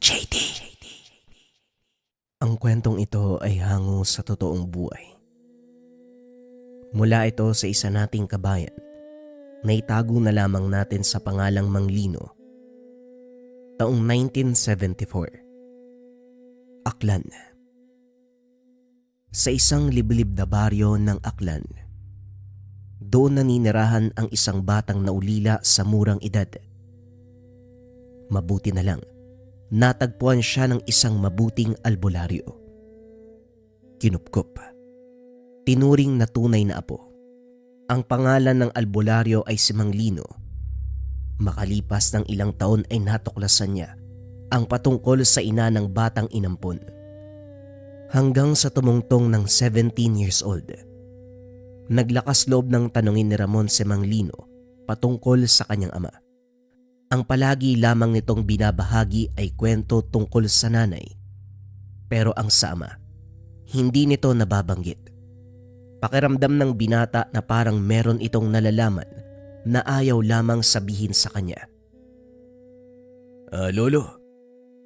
JD. Ang kwentong ito ay hango sa totoong buhay. Mula ito sa isa nating kabayan na itago na lamang natin sa pangalang Manglino. Taong 1974. Aklan. Sa isang liblib na baryo ng Aklan, doon naninirahan ang isang batang naulila sa murang edad. Mabuti na lang, natagpuan siya ng isang mabuting albularyo. Kinupkop. Tinuring na tunay na apo. Ang pangalan ng albularyo ay si Manglino. Makalipas ng ilang taon ay natuklasan niya ang patungkol sa ina ng batang inampon. Hanggang sa tumungtong ng 17 years old, naglakas loob ng tanungin ni Ramon si Manglino patungkol sa kanyang ama. Ang palagi lamang nitong binabahagi ay kwento tungkol sa nanay. Pero ang sa ama, hindi nito nababanggit. Pakiramdam ng binata na parang meron itong nalalaman na ayaw lamang sabihin sa kanya. Lolo,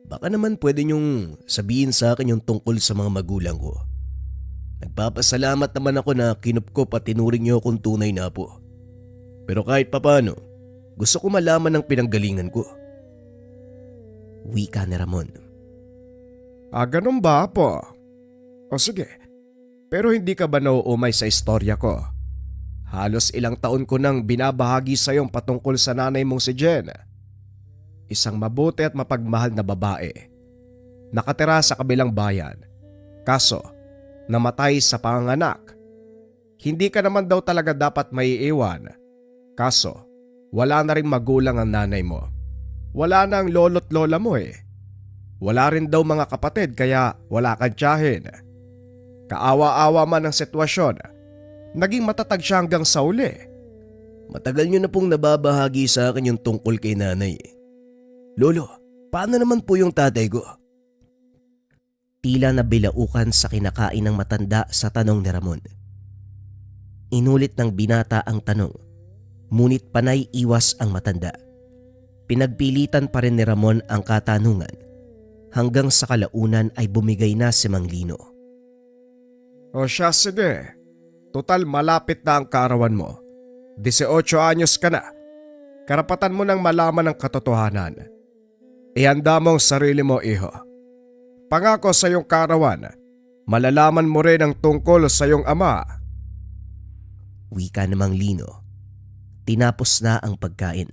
baka naman pwede niyong sabihin sa akin yung tungkol sa mga magulang ko. Nagpapasalamat naman ako na kinupkop at tinuring niyo akong tunay na apo. Pero kahit papano, gusto ko malaman ang pinanggalingan ko. Wika ni Ramon. Ganun ba po? O sige, pero hindi ka ba nauumay sa istorya ko? Halos ilang taon ko nang binabahagi sa iyong patungkol sa nanay mong si Jen. Isang mabuti at mapagmahal na babae. Nakatira sa kabilang bayan. Kaso, namatay sa panganganak. Hindi ka naman daw talaga dapat maiiwan. Kaso, wala na rin magulang ang nanay mo. Wala na ang lolo't lola mo eh. Wala rin daw mga kapatid kaya wala kang tiyahin. Kaawa-awa man ang sitwasyon, naging matatag siya hanggang sa uli. Matagal niyo na pong nababahagi sa akin yung tungkol kay nanay. Lolo, paano naman po yung tatay ko? Tila nabilaukan sa kinakain ng matanda sa tanong ni Ramon. Inulit ng binata ang tanong, ngunit panay iwas ang matanda. Pinagpilitan pa rin ni Ramon ang katanungan hanggang sa kalaunan ay bumigay na si Manglino. O siya, sige. Total malapit na ang kaarawan mo. 18 anyos ka na. Karapatan mo nang malaman ang katotohanan. Ihanda mo ang sarili mo, iho. Pangako sa iyong kaarawan, malalaman mo rin ang tungkol sa iyong ama. Wika ni Manglino. Tinapos na ang pagkain.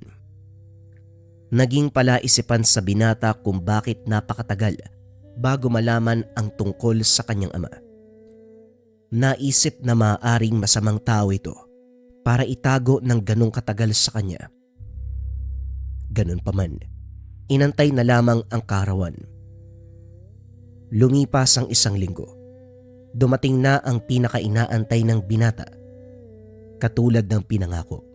Naging palaisipan sa binata kung bakit napakatagal bago malaman ang tungkol sa kanyang ama. Naisip na maaaring masamang tao ito para itago ng ganong katagal sa kanya. Ganun pa man, inantay na lamang ang kaarawan. Lumipas ang isang linggo. Dumating na ang pinakainaantay ng binata. Katulad ng pinangako.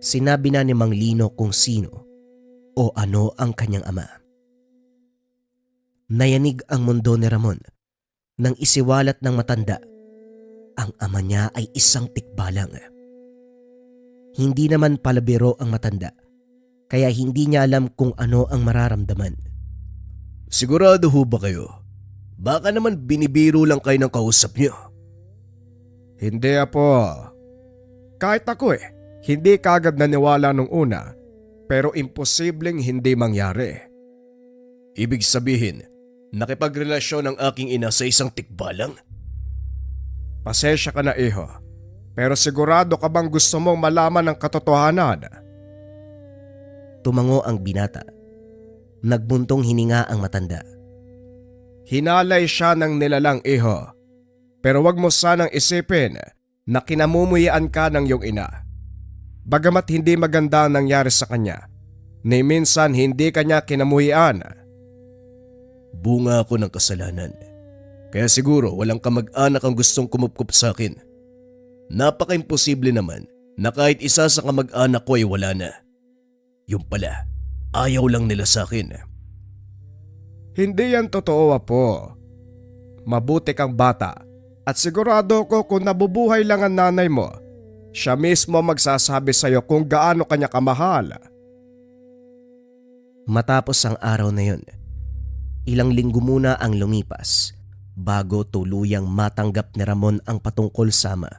Sinabi na ni Manglino kung sino o ano ang kanyang ama. Nayanig ang mundo ni Ramon nang isiwalat ng matanda. Ang ama niya ay isang tikbalang. Hindi naman palabiro ang matanda, kaya hindi niya alam kung ano ang mararamdaman. Sigurado ho ba kayo? Baka naman binibiro lang kayo ng kausap niyo. Hindi, apo. Kahit ako hindi kagad naniwala nung una, pero imposibleng hindi mangyari. Ibig sabihin, nakipagrelasyon ang aking ina sa isang tikbalang? Pasensya ka na, iho. Pero sigurado ka bang gusto mong malaman ang katotohanan? Tumango ang binata. Nagbuntong hininga ang matanda. Hinalay siya ng nilalang, iho. Pero wag mo sanang isipin na kinamumuhian ka ng iyong ina. Bagamat hindi maganda ang nangyari sa kanya, ni minsan hindi kanya kinamuhian. Bunga ako ng kasalanan. Kaya siguro walang kamag-anak ang gustong kumupkup sa akin. Napaka-imposible naman na kahit isa sa kamag-anak ko ay wala na. Yung pala, ayaw lang nila sa akin. Hindi yan totoo, apo. Mabuti kang bata at sigurado ko kung nabubuhay lang ang nanay mo, siya mismo magsasabi sa iyo kung gaano kanya kamahal. Matapos ang araw na yun, Ilang linggo muna ang lumipas bago tuluyang matanggap ni Ramon ang patungkol sa ama.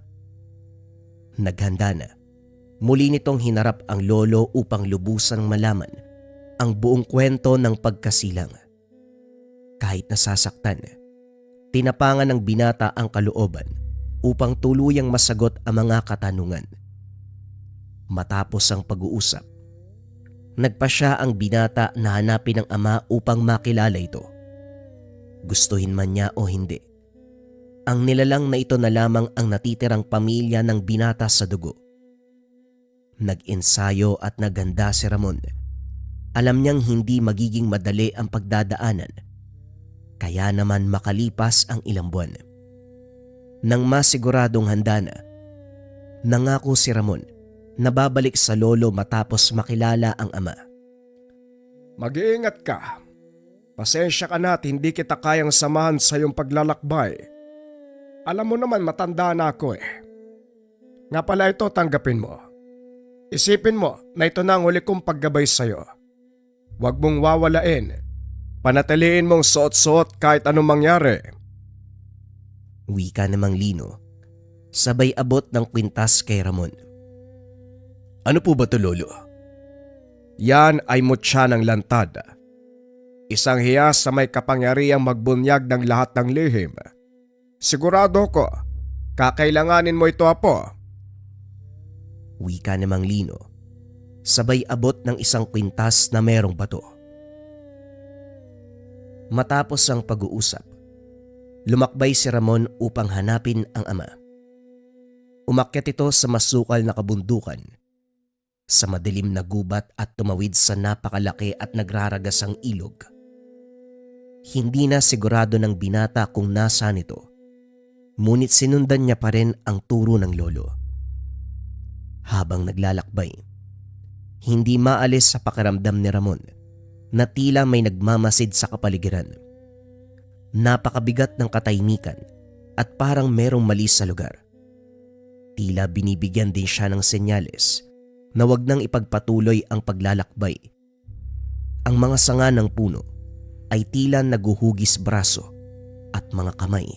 Naghanda na. Muli nitong hinarap ang lolo upang lubusang malaman ang buong kwento ng pagkasilang. Kahit nasasaktan, tinapangan ng binata ang kalooban upang tuluyang masagot ang mga katanungan. Matapos ang pag-uusap, nagpasya ang binata na hanapin ang ama upang makilala ito. Gustuhin man niya o hindi, ang nilalang na ito na lamang ang natitirang pamilya ng binata sa dugo. Nag-ensayo at naghanda si Ramon. Alam niyang hindi magiging madali ang pagdadaanan, kaya naman makalipas ang ilang buwan. Nang masiguradong handa na, nangako si Ramon na babalik sa lolo matapos makilala ang ama. Mag-iingat ka. Pasensya ka na at hindi kita kayang samahan sa iyong paglalakbay. Alam mo naman matanda na ako eh. Nga pala ito, tanggapin mo. Isipin mo na ito na ang huli kong paggabay sa'yo. Huwag mong wawalain. Panatiliin mong suot-suot kahit anong mangyari. Wika namang Lino, sabay abot ng kwintas kay Ramon. Ano po ba to, lolo? Yan ay mutya ng lantad. Isang hiyas na may kapangyarihang magbunyag ng lahat ng lihim. Sigurado ko, kakailanganin mo ito, apo. Wika namang Lino, sabay abot ng isang kwintas na merong bato. Matapos ang pag-uusap, lumakbay si Ramon upang hanapin ang ama. Umakyat ito sa masukal na kabundukan, sa madilim na gubat at tumawid sa napakalaki at nagraragasang ilog. Hindi na sigurado ng binata kung nasaan ito, ngunit sinundan niya pa rin ang turo ng lolo. Habang naglalakbay, hindi maalis sa pakiramdam ni Ramon na tila may nagmamasid sa kapaligiran. Napakabigat ng katahimikan at parang merong mali sa lugar. Tila binibigyan din siya ng senyales na wag nang ipagpatuloy ang paglalakbay. Ang mga sanga ng puno ay tila naguhugis braso at mga kamay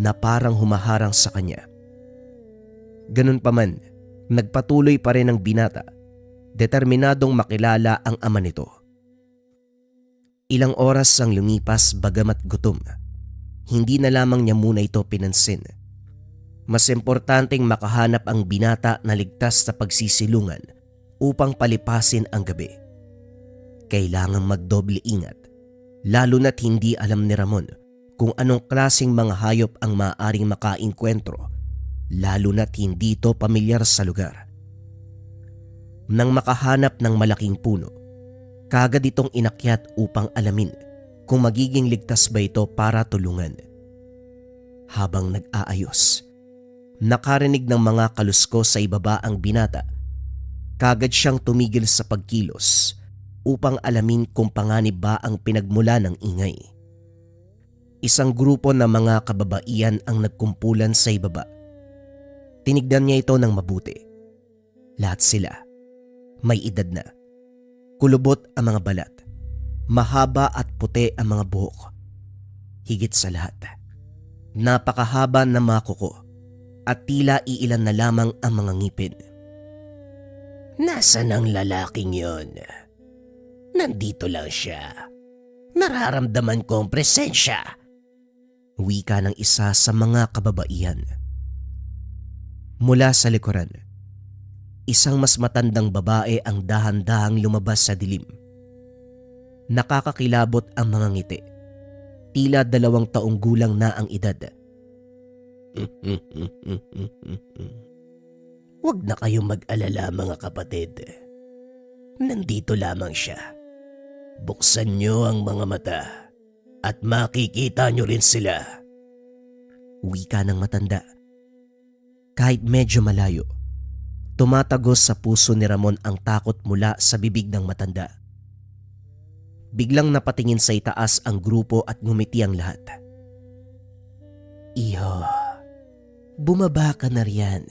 na parang humaharang sa kanya. Ganun pa man, nagpatuloy pa rin ang binata, determinadong makilala ang ama nito. Ilang oras ang lumipas bagamat gutom, hindi na lamang niya muna ito pinansin. Mas importanteng makahanap ang binata na ligtas sa pagsisilungan upang palipasin ang gabi. Kailangang magdoble ingat, lalo na't hindi alam ni Ramon kung anong klaseng mga hayop ang maaaring makainkwentro, lalo na't hindi ito pamilyar sa lugar. Nang makahanap ng malaking puno, kaagad itong inakyat upang alamin kung magiging ligtas ba ito para tulungan. Habang nag-aayos, nakarinig ng mga kaluskos sa ibaba ang binata. Kaagad siyang tumigil sa pagkilos upang alamin kung panganib ba ang pinagmula ng ingay. Isang grupo ng mga kababaihan ang nagkumpulan sa ibaba. Tinignan niya ito ng mabuti. Lahat sila may edad na. Kulubot ang mga balat. Mahaba at puti ang mga buhok. Higit sa lahat, napakahaba na mga kuko at tila iilan na lamang ang mga ngipin. Nasaan ang lalaking yon? Nandito lang siya. Nararamdaman ko ang presensya. Wika ng isa sa mga kababaihan. Mula sa likuran, isang mas matandang babae ang dahan-dahang lumabas sa dilim. Nakakakilabot ang mga ngiti. Tila 2 taong gulang na ang edad. Huwag na kayong mag-alala mga kapatid. Nandito lamang siya. Buksan niyo ang mga mata at makikita niyo rin sila. Wika ng matanda. Kahit medyo malayo, tumatagos sa puso ni Ramon ang takot mula sa bibig ng matanda. Biglang napatingin sa itaas ang grupo at ngumiti ang lahat. Iho, bumaba ka na riyan.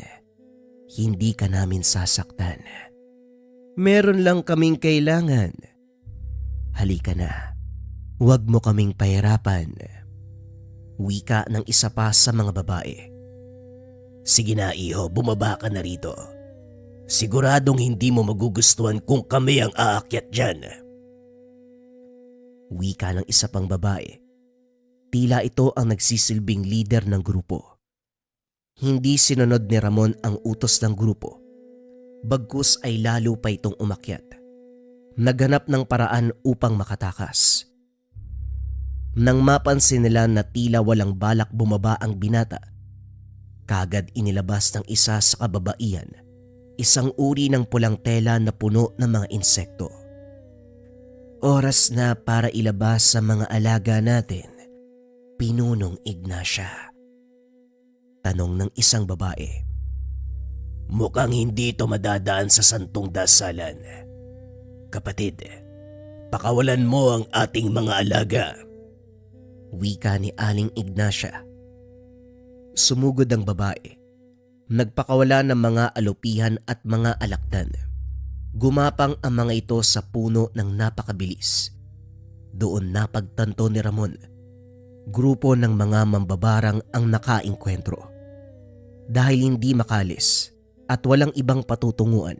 Hindi ka namin sasaktan. Meron lang kaming kailangan. Halika na. Huwag mo kaming pahirapan. Wika ng isa pa sa mga babae. Sige na iho, bumaba ka na rito. Siguradong hindi mo magugustuhan kung kami ang aakyat dyan. Wika ng isa pang babae. Tila ito ang nagsisilbing leader ng grupo. Hindi sinunod ni Ramon ang utos ng grupo. Bagkus ay lalo pa itong umakyat. Naghanap ng paraan upang makatakas. Nang mapansin nila na tila walang balak bumaba ang binata, kagad inilabas ng isa sa kababaihan isang uri ng pulang tela na puno ng mga insekto. Oras na para ilabas sa mga alaga natin, Pinunong Ignacia. Tanong ng isang babae. Mukhang hindi ito madadaan sa santong dasalan. Kapatid, pakawalan mo ang ating mga alaga. Wika ni Aling Ignacia. Sumugod ang babae. Nagpakawala ng mga alupihan at mga alakdan. Gumapang ang mga ito sa puno ng napakabilis. Doon napagtanto ni Ramon. Grupo ng mga mambabarang ang nakaengkwentro. Dahil hindi makalis at walang ibang patutunguan,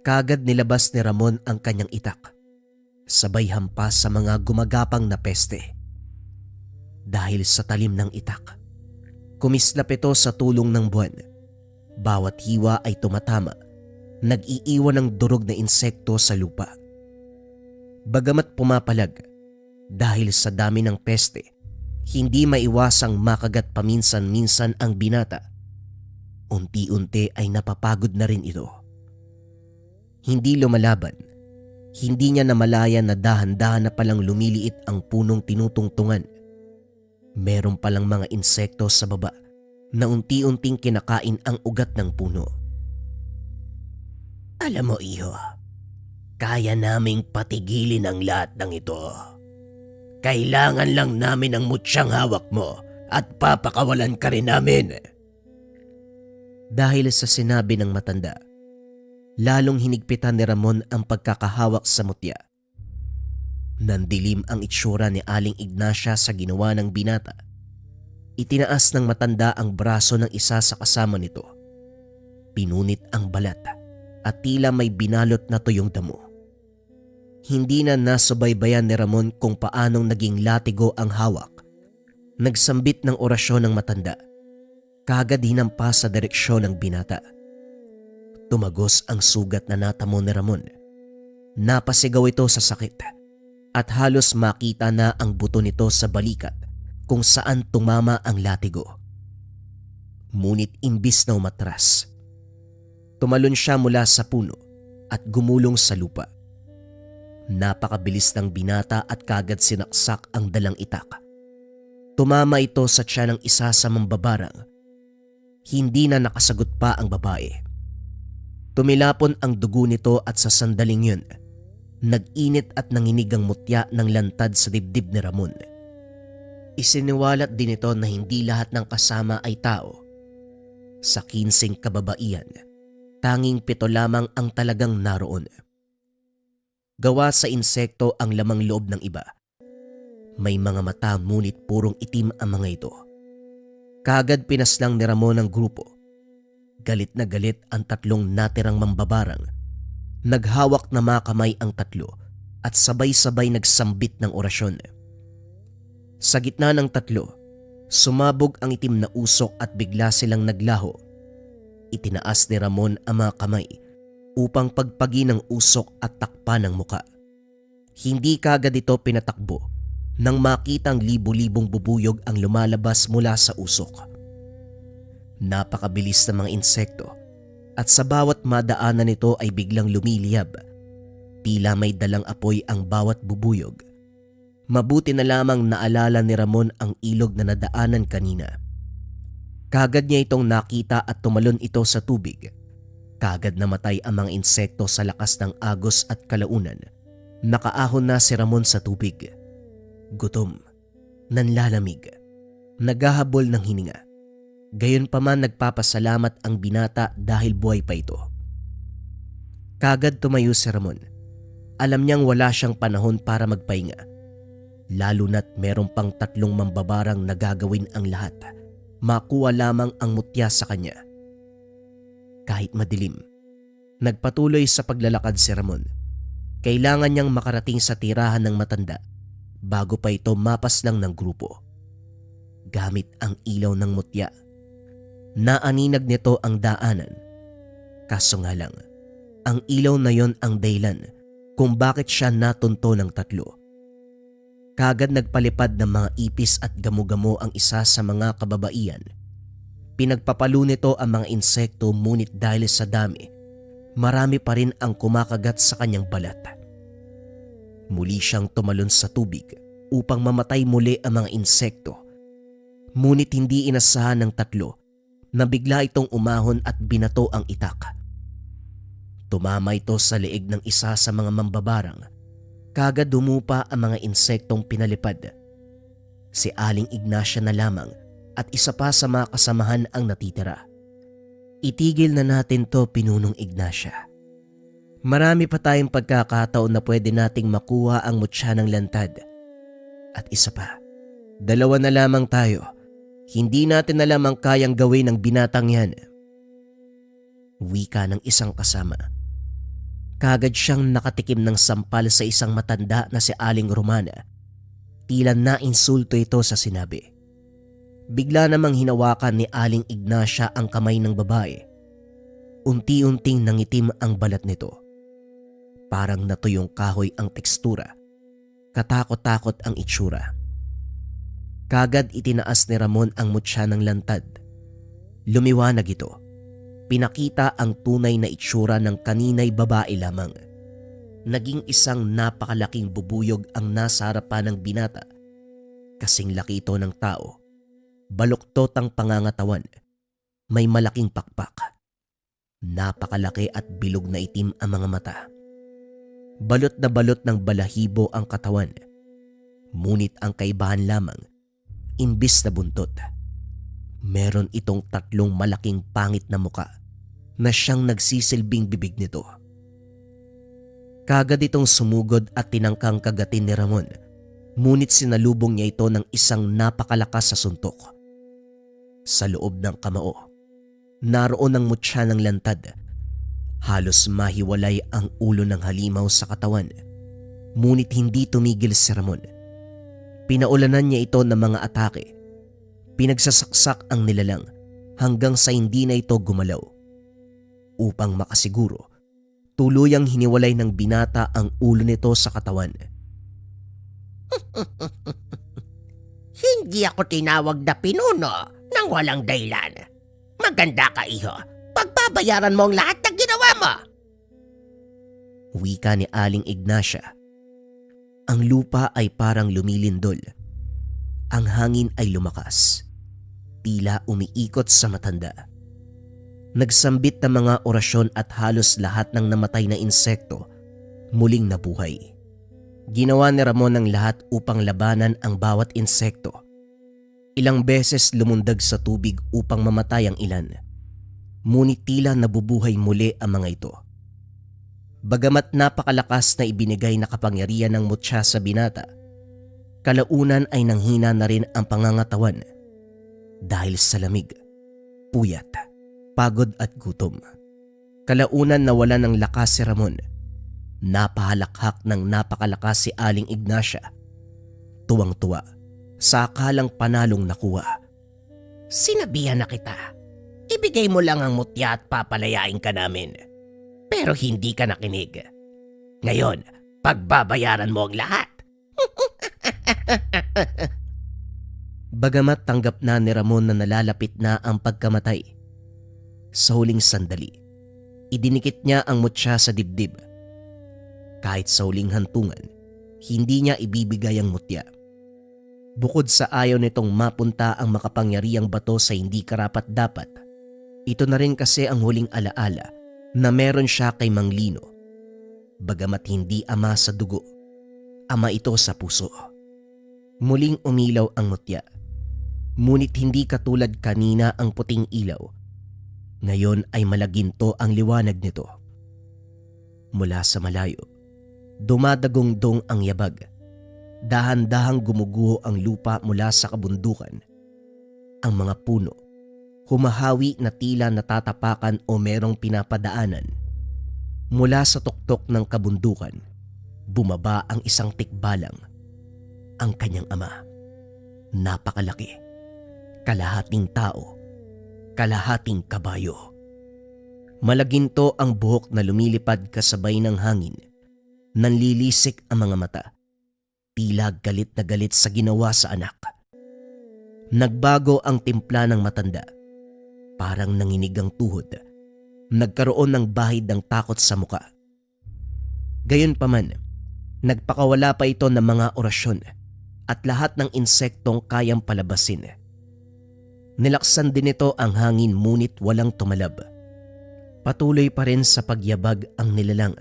kagad nilabas ni Ramon ang kanyang itak. Sabay hampas sa mga gumagapang na peste. Dahil sa talim ng itak, kumislap ito sa tulong ng buwan. Bawat hiwa ay tumatama, nag-iiwan ng durog na insekto sa lupa. Bagamat pumapalag, dahil sa dami ng peste, hindi maiwasang makagat paminsan-minsan ang binata. Unti-unti ay napapagod na rin ito. Hindi lumalaban, hindi niya namalayan na dahan-dahan na palang lumiliit ang punong tinutungtungan. Meron palang mga insekto sa baba na unti-unting kinakain ang ugat ng puno. Alam mo iho, kaya naming patigilin ang lahat ng ito. Kailangan lang namin ang mutsyang hawak mo at papakawalan ka rin namin. Dahil sa sinabi ng matanda, lalong hinigpitan ni Ramon ang pagkakahawak sa mutya. Nandilim ang itsura ni Aling Ignacia sa ginawa ng binata. Itinaas ng matanda ang braso ng isa sa kasama nito. Pinunit ang balat at tila may binalot na tuyong damo. Hindi na nasubaybayan ni Ramon kung paanong naging latigo ang hawak. Nagsambit ng orasyon ng matanda. Kagad hinampas sa direksyon ng binata. Tumagos ang sugat na natamo ni Ramon. Napasigaw ito sa sakit at halos makita na ang buto nito sa balikat kung saan tumama ang latigo. Ngunit imbis na umatras, tumalon siya mula sa puno at gumulong sa lupa. Napakabilis ng binata at kagad sinaksak ang dalang itak. Tumama ito sa tiyan ng isa sa mambabarang. Hindi na nakasagot pa ang babae. Tumilapon ang dugo nito at sa sandaling yun, nag-init at nanginig ang mutya ng lantad sa dibdib ni Ramon. Isiniwalat din ito na hindi lahat ng kasama ay tao. Sa 15 kababaihan, tanging 7 lamang ang talagang naroon. Gawa sa insekto ang lamang loob ng iba. May mga mata ngunit purong itim ang mga ito. Kagad pinaslang ni Ramon ang grupo. Galit na galit ang 3 natirang mambabarang. Naghawak na mga kamay ang 3 at sabay-sabay nagsambit ng orasyon. Sa gitna ng 3, sumabog ang itim na usok at bigla silang naglaho. Itinaas ni Ramon ang mga kamay upang pagpagi ng usok at takpan ng muka. Hindi kagad ito pinatakbo nang makitang libo-libong bubuyog ang lumalabas mula sa usok. Napakabilis ng mga insekto at sa bawat madaanan nito ay biglang lumiliyab. Tila may dalang apoy ang bawat bubuyog. Mabuti na lamang naalala ni Ramon ang ilog na nadaanan kanina. Kagad niya itong nakita at tumalon ito sa tubig. Kagad namatay ang mga insekto sa lakas ng agos at kalaunan. Nakaahon na si Ramon sa tubig. Gutom, nanlalamig, naghahabol ng hininga. Gayunpaman nagpapasalamat ang binata dahil buhay pa ito. Kagad tumayo si Ramon. Alam niyang wala siyang panahon para magpahinga. Lalo na't meron pang 3 mambabarang na gagawin ang lahat. Makuha lamang ang mutya sa kanya. Kahit madilim, nagpatuloy sa paglalakad si Ramon. Kailangan niyang makarating sa tirahan ng matanda bago pa ito mapas lang ng grupo. Gamit ang ilaw ng mutya, naaninag nito ang daanan. Kaso nga lang, ang ilaw na yon ang dahilan kung bakit siya natunto ng 3. Kagad nagpalipad ng mga ipis at gamo-gamo ang isa sa mga kababaihan. Pinagpapalo nito ang mga insekto, ngunit dahil sa dami, marami pa rin ang kumakagat sa kanyang balat. Muli siyang tumalon sa tubig upang mamatay muli ang mga insekto. Ngunit hindi inasahan ng 3 na bigla itong umahon at binato ang itak. Tumama ito sa leeg ng isa sa mga mambabarang. Kagad dumupa ang mga insektong pinalipad. Si Aling Ignacia na lamang at isa pa sa mga kasamahan ang natitira. Itigil na natin to, Pinunong Ignacia. Marami pa tayong pagkakataon na pwede nating makuha ang mutya ng lantad. At isa pa, 2 na lamang tayo. Hindi natin alam ang kayang gawin ng binatang yan. Wika ng isang kasama. Kagad siyang nakatikim ng sampal sa isang matanda na si Aling Romana. Tila na-insulto ito sa sinabi. Bigla namang hinawakan ni Aling Ignacia ang kamay ng babae. Unti-unting nangitim ang balat nito. Parang natuyong kahoy ang tekstura. Katakot-takot ang itsura. Kagad itinaas ni Ramon ang mutya ng lantad. Lumiwanag ito. Pinakita ang tunay na itsura ng kaninay babae lamang. Naging isang napakalaking bubuyog ang nasa harapan ng binata. Kasing laki ito ng tao. Baluktot ang pangangatawan. May malaking pakpak. Napakalaki at bilog na itim ang mga mata. Balot na balot ng balahibo ang katawan. Ngunit ang kaibahan lamang, imbis na buntot, meron itong 3 malaking pangit na muka na siyang nagsisilbing bibig nito. Kagad itong sumugod at tinangkang kagatin ni Ramon, ngunit sinalubong niya ito ng isang napakalakas sa suntok. Sa loob ng kamao, naroon ang mutya ng lantad. Halos mahiwalay ang ulo ng halimaw sa katawan, ngunit hindi tumigil si Ramon. Pinaulanan niya ito ng mga atake. Pinagsasaksak ang nilalang hanggang sa hindi na ito gumalaw. Upang makasiguro, tuluyang hiniwalay ng binata ang ulo nito sa katawan. Hindi ako tinawag na pinuno nang walang dahilan. Maganda ka, iho. Pagbabayaran mo ang lahat ng ginawa mo. Wika ni Aling Ignacia. Ang lupa ay parang lumilindol. Ang hangin ay lumakas. Tila umiikot sa matanda. Nagsambit ng mga orasyon at halos lahat ng namatay na insekto muling nabuhay. Ginawa ni Ramon ang lahat upang labanan ang bawat insekto. Ilang beses lumundag sa tubig upang mamatay ang ilan. Ngunit tila nabubuhay muli ang mga ito. Bagamat napakalakas na ibinigay na kapangyarihan ng mutya sa binata, kalaunan ay nanghina na rin ang pangangatawan dahil sa lamig, puyat, pagod at gutom. Kalaunan nawala ng lakas si Ramon. Napahalakhak ng napakalakas si Aling Ignacia. Tuwang-tuwa sa akalang panalong nakuha. Sinabihan na kita. Ibigay mo lang ang mutya at papalayain ka namin. Pero hindi ka nakinig. Ngayon, pagbabayaran mo ang lahat. Bagamat tanggap na ni Ramon na nalalapit na ang pagkamatay, sa huling sandali, idinikit niya ang mutya sa dibdib. Kahit sa huling hantungan, hindi niya ibibigay ang mutya. Bukod sa ayaw nitong mapunta ang makapangyarihang bato sa hindi karapat-dapat, ito na rin kasi ang huling alaala na meron siya kay Mang Lino. Bagamat hindi ama sa dugo, ama ito sa puso. Muling umilaw ang mutya. Ngunit hindi katulad kanina ang puting ilaw. Ngayon ay malaginto ang liwanag nito. Mula sa malayo, dumadagong-dong ang yabag. Dahan-dahang gumuguho ang lupa mula sa kabundukan. Ang mga puno, humahawi na tila natatapakan o merong pinapadaanan. Mula sa tuktok ng kabundukan, bumaba ang isang tikbalang. Ang kanyang ama. Napakalaki. Kalahating tao. Kalahating kabayo. Malaginto ang buhok na lumilipad kasabay ng hangin. Nanlilisik ang mga mata. Tila galit na galit sa ginawa sa anak. Nagbago ang timpla ng matanda. Parang nanginig ang tuhod. Nagkaroon ng bahid ng takot sa muka. Gayunpaman, nagpakawala pa ito ng mga orasyon at lahat ng insektong kayang palabasin. Nilaksan din ito ang hangin ngunit walang tumalab. Patuloy pa rin sa pagyabag ang nilalang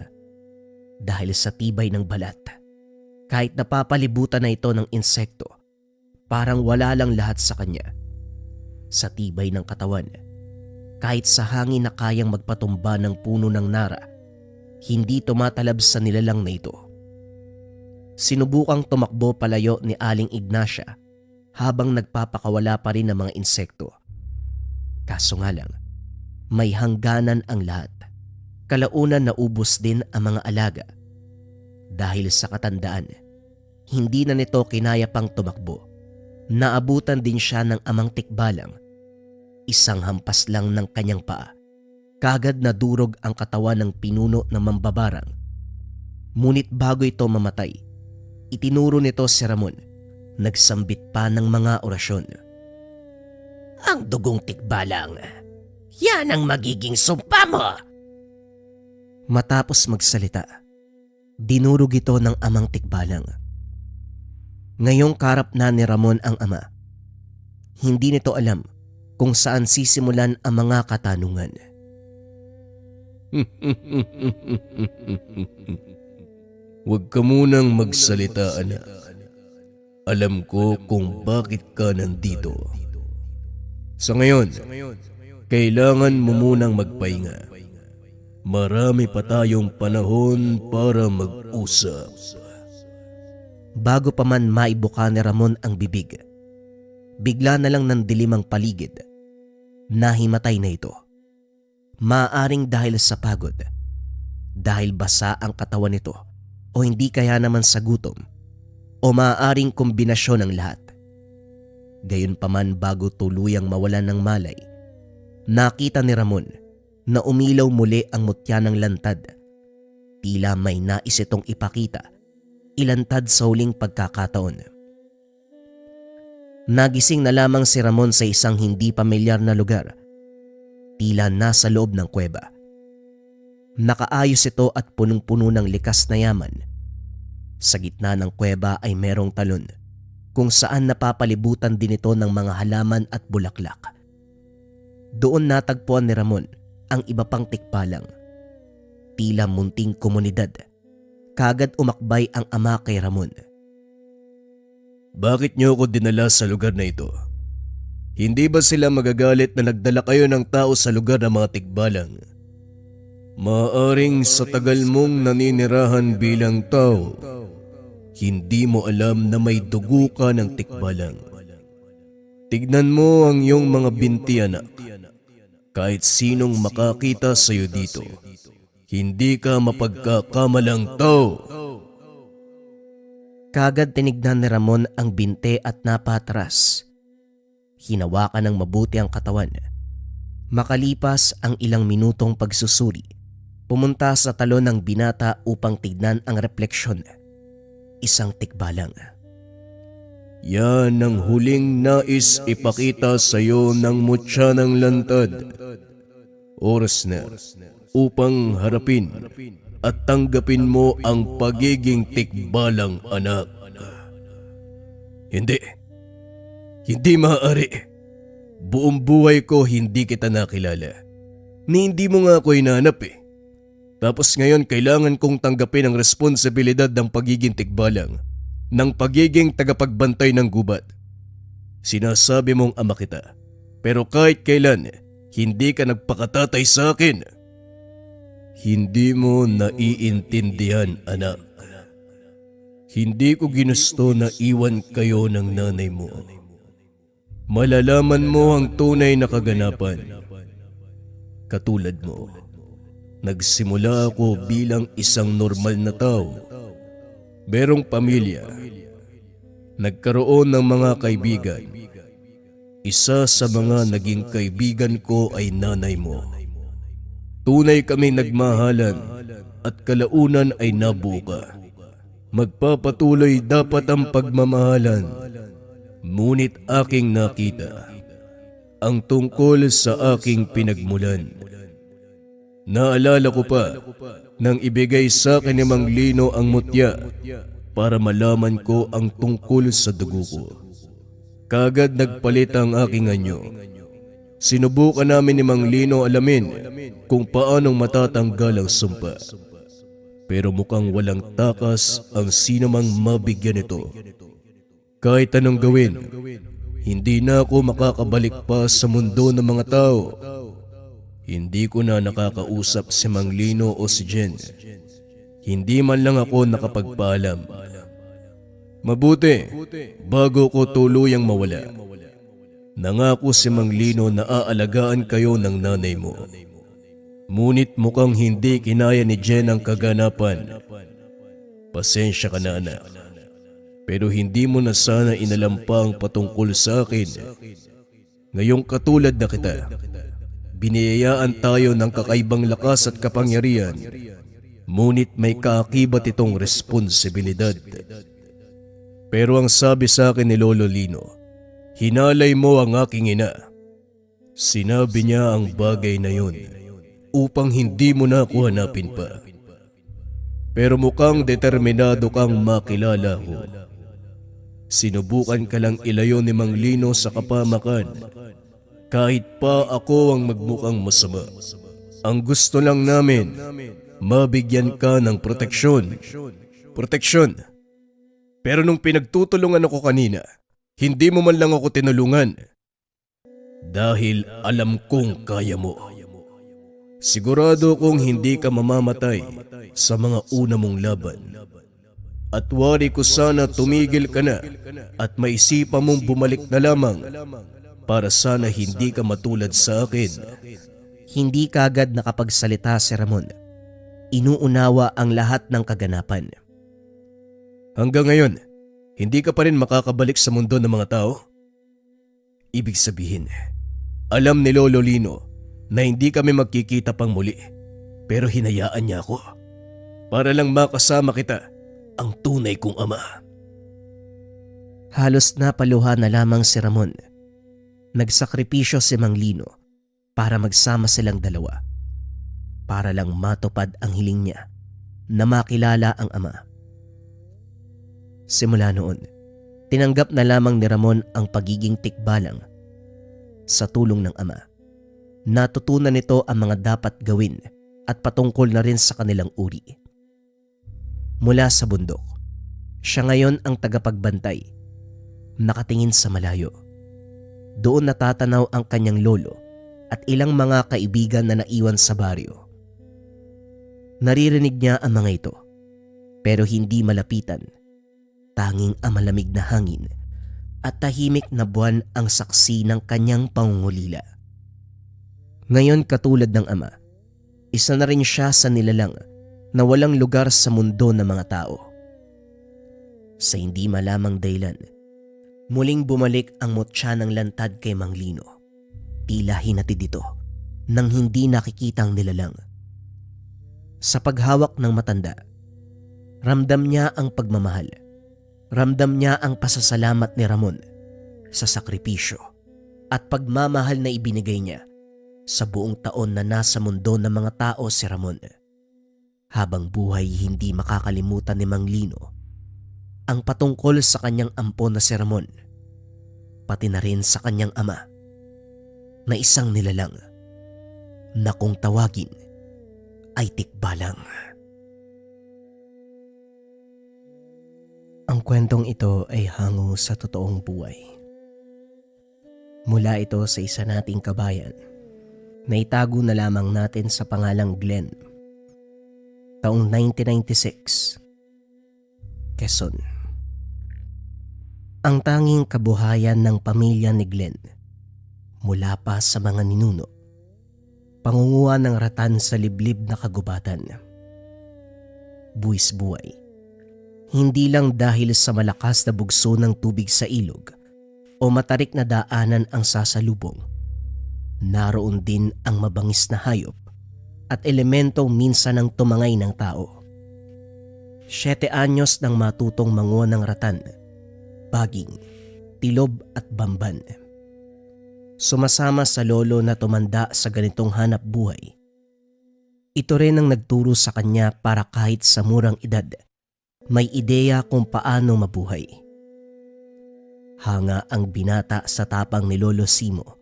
dahil sa tibay ng balat. Kahit napapalibutan na ito ng insekto, parang wala lang lahat sa kanya. Sa tibay ng katawan, kahit sa hangin na kayang magpatumba ng puno ng nara, hindi tumatalab sa nilalang na ito. Sinubukang tumakbo palayo ni Aling Ignacia habang nagpapakawala pa rin ng mga insekto. Kaso nga lang, may hangganan ang lahat. Kalaunan naubos din ang mga alaga. Dahil sa katandaan, hindi na nito kinaya pang tumakbo. Naabutan din siya ng amang tikbalang. Isang hampas lang ng kanyang paa. Kagad nadurog ang katawan ng pinuno ng mambabarang. Ngunit bago ito mamatay, itinuro nito si Ramon. Nagsambit pa ng mga orasyon. Ang dugong tikbalang, yan ang magiging sumpa mo! Matapos magsalita, dinurog ito ng amang tikbalang. Ngayong karap na ni Ramon ang ama. Hindi nito alam kung saan sisimulan ang mga katanungan. Huwag ka munang magsalita, anak. Alam ko kung bakit ka nandito. Sa ngayon, kailangan mo munang magpahinga. Marami pa tayong panahon para mag-usap. Bago pa man maibuka ni Ramon ang bibig, bigla na lang nandilim ang paligid. Nahimatay na ito. Maaaring dahil sa pagod, dahil basa ang katawan nito, o hindi kaya naman sa gutom, o maaaring kombinasyon ng lahat. Gayunpaman bago tuluyang mawalan ng malay, nakita ni Ramon na umilaw muli ang mutya ng lantad. Tila may nais itong ipakita, ilantad sa huling pagkakataon. Nagising na lamang si Ramon sa isang hindi pamilyar na lugar. Tila nasa loob ng kuweba. Nakaayos ito at punong-puno ng likas na yaman. Sa gitna ng kuweba ay merong talon kung saan napapalibutan din ito ng mga halaman at bulaklak. Doon natagpuan ni Ramon ang iba pang tikbalang. Tila munting komunidad. Kagad umakbay ang ama kay Ramon. Bakit niyo ako dinala sa lugar na ito? Hindi ba sila magagalit na nagdala kayo ng tao sa lugar ng mga tikbalang? Maaring sa tagal mong naninirahan bilang tao, hindi mo alam na may dugo ka ng tikbalang. Tignan mo ang iyong mga binti, anak. Kahit sinong makakita sa iyo dito, hindi ka mapagkakamalang tao. Kagad tinignan ni Ramon ang binte at napatras. Hinawakan ng mabuti ang katawan. Makalipas ang ilang minutong pagsusuri, pumunta sa talon ng binata upang tignan ang refleksyon. Isang tikbalang. Yan ang huling nais ipakita sa iyo ng mutya ng lantad. Oras na upang harapin at tanggapin mo ang pagiging tikbalang, anak. Hindi maaari. Buong buhay ko hindi kita nakilala. Ni hindi mo nga ako hinanap eh. Tapos ngayon kailangan kong tanggapin ang responsibilidad ng pagiging tikbalang, ng pagiging tagapagbantay ng gubat. Sinasabi mong ama kita, pero kahit kailan, hindi ka nagpakatatay sa akin. Hindi mo naiintindihan, anak. Hindi ko ginusto na iwan kayo ng nanay mo. Malalaman mo ang tunay na kaganapan. Katulad mo, nagsimula ako bilang isang normal na tao. Merong pamilya. Nagkaroon ng mga kaibigan. Isa sa mga naging kaibigan ko ay nanay mo. Tunay kami nagmahalan at kalaunan ay nabuka. Magpapatuloy dapat ang pagmamahalan. Ngunit aking nakita ang tungkol sa aking pinagmulan. Naalala ko pa nang ibigay sa akin ni Mang Lino ang mutya para malaman ko ang tungkol sa dugo ko. Kagad nagpalit ang aking anyo. Sinubukan namin ni Mang Lino alamin kung paanong matatanggal ang sumpa. Pero mukhang walang takas ang sinumang mabigyan nito. Kahit anong gawin, hindi na ako makakabalik pa sa mundo ng mga tao. Hindi ko na nakakausap si Mang Lino o si Jen. Hindi man lang ako nakapagpaalam. Mabuti, bago ko tuluyang mawala. Nangako si Mang Lino na aalagaan kayo ng nanay mo. Ngunit mukhang hindi kinaya ni Jen ang kaganapan. Pasensya ka na, anak. Pero hindi mo na sana inalam pa ang patungkol sa akin. Ngayong katulad na kita, biniyayaan tayo ng kakaibang lakas at kapangyarihan. Ngunit may kaakibat itong responsibilidad. Pero ang sabi sa akin ni Lolo Lino, hinalay mo ang aking ina. Sinabi niya ang bagay na yun upang hindi mo na ako hanapin pa. Pero mukhang determinado kang makilala ko. Sinubukan ka lang ilayo ni Mang Lino sa kapamakan. Kahit pa ako ang magmukhang masama. Ang gusto lang namin, mabigyan ka ng proteksyon. Proteksyon. Pero nung pinagtutulungan ako kanina, hindi mo man lang ako tinulungan. Dahil alam kong kaya mo. Sigurado kong hindi ka mamamatay sa mga una mong laban. At wari ko sana tumigil ka na at maisipan mong bumalik na lamang para sana hindi ka matulad sa akin. Hindi kagad nakapagsalita si Ramon. Inuunawa ang lahat ng kaganapan. Hanggang ngayon, hindi ka pa rin makakabalik sa mundo ng mga tao? Ibig sabihin, alam ni Lolo Lino na hindi kami magkikita pang muli, pero hinayaan niya ako para lang makasama kita, ang tunay kong ama. Halos napaluha na lamang si Ramon. Nagsakripisyo si Mang Lino para magsama silang dalawa, para lang matupad ang hiling niya na makilala ang ama. Simula noon, tinanggap na lamang ni Ramon ang pagiging tikbalang. Sa tulong ng ama, natutunan nito ang mga dapat gawin at patungkol na rin sa kanilang uri. Mula sa bundok, siya ngayon ang tagapagbantay, nakatingin sa malayo. Doon natatanaw ang kanyang lolo at ilang mga kaibigan na naiwan sa baryo. Naririnig niya ang mga ito, pero hindi malapitan. Tanging ang malamig na hangin at tahimik na buwan ang saksi ng kanyang pangungulila. Ngayon katulad ng ama, isa na rin siya sa nilalang na walang lugar sa mundo ng mga tao. Sa hindi malamang dahilan, muling bumalik ang mutya ng lantad kay Mang Lino. Tila hinatid ito nang hindi nakikitang nilalang. Sa paghawak ng matanda, ramdam niya ang pagmamahal. Ramdam niya ang pasasalamat ni Ramon sa sakripisyo at pagmamahal na ibinigay niya sa buong taon na nasa mundo ng mga tao si Ramon. Habang buhay hindi makakalimutan ni Mang Lino ang patungkol sa kanyang ampon na si Ramon, pati na rin sa kanyang ama na isang nilalang na kung tawagin ay tikbalang. Ang kwentong ito ay hango sa totoong buhay. Mula ito sa isa nating kabayan na itago na lamang natin sa pangalang Glenn. Taong 1996, Quezon. Ang tanging kabuhayan ng pamilya ni Glenn mula pa sa mga ninuno, pangunguha ng ratan sa liblib na kagubatan. Buwis buhay, hindi lang dahil sa malakas na bugso ng tubig sa ilog o matarik na daanan ang sasalubong. Naroon din ang mabangis na hayop at elementong minsan ang tumangay ng tao. 7 anyos nang matutong manguha ng ratan, baging, tilob at bamban. Sumasama sa lolo na tumanda sa ganitong hanap buhay. Ito rin ang nagturo sa kanya para kahit sa murang edad, may ideya kung paano mabuhay. Hanga ang binata sa tapang ni Lolo Simo.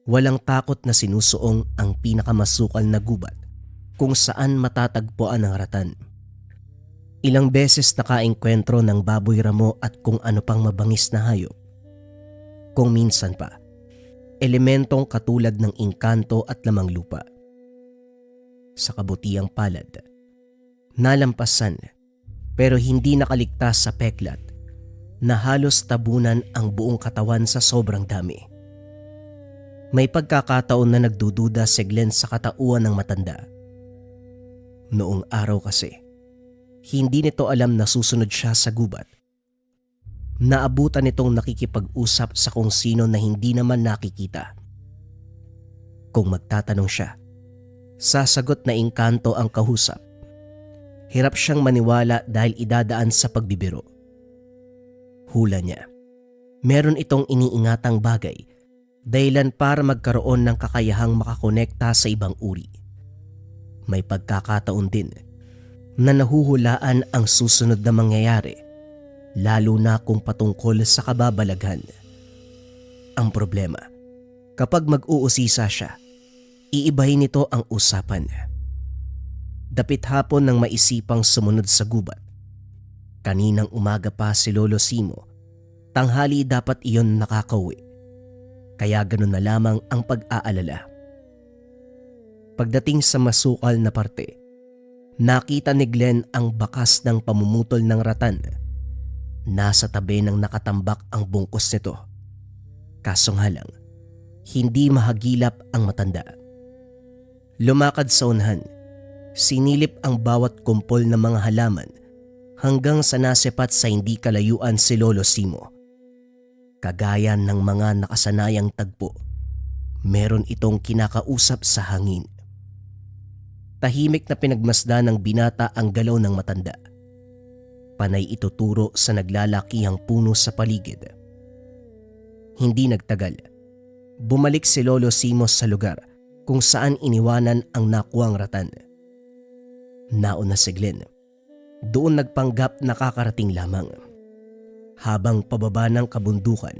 Walang takot na sinusuong ang pinakamasukal na gubat kung saan matatagpuan ang ratan. Ilang beses nakaengkwentro ng baboy ramo at kung ano pang mabangis na hayop. Kung minsan pa, elementong katulad ng engkanto at lamang lupa. Sa kabutiang palad, nalampasan pero hindi nakaligtas sa peklat na halos tabunan ang buong katawan sa sobrang dami. May pagkakataon na nagdududa si Glenn sa katauhan ng matanda. Noong araw kasi, hindi nito alam na susunod siya sa gubat. Naabutan nitong nakikipag-usap sa kung sino na hindi naman nakikita. Kung magtatanong siya, sasagot na engkanto ang kahusap. Hirap siyang maniwala dahil idadaan sa pagbibiro. Hula niya, meron itong iniingatang bagay dahilan para magkaroon ng kakayahang makakonekta sa ibang uri. May pagkakataon din na nahuhulaan ang susunod na mangyayari, lalo na kung patungkol sa kababalaghan. Ang problema, kapag mag-uusisa siya, iibahin nito ang usapan. Dapit hapon nang maisipang sumunod sa gubat. Kaninang umaga pa si Lolo Simo, tanghali dapat iyon nakakauwi. Kaya ganun na lamang ang pag-aalala. Pagdating sa masukal na parte, nakita ni Glenn ang bakas ng pamumutol ng ratan. Nasa tabi ng nakatambak ang bungkos nito. Kaso nga lang, hindi mahagilap ang matanda. Lumakad sa unahan, sinilip ang bawat kumpol ng mga halaman hanggang sa nasepat sa hindi kalayuan si Lolo Simo. Kagaya ng mga nakasanayang tagpo, meron itong kinakausap sa hangin. Tahimik na pinagmasdan ng binata ang galaw ng matanda. Panay ituturo sa naglalakihang puno sa paligid. Hindi nagtagal, bumalik si Lolo Simo sa lugar kung saan iniwanan ang nakuwang ratan. Nauna si Glenn. Doon nagpanggap na kakarating lamang. Habang pababa ng kabundukan,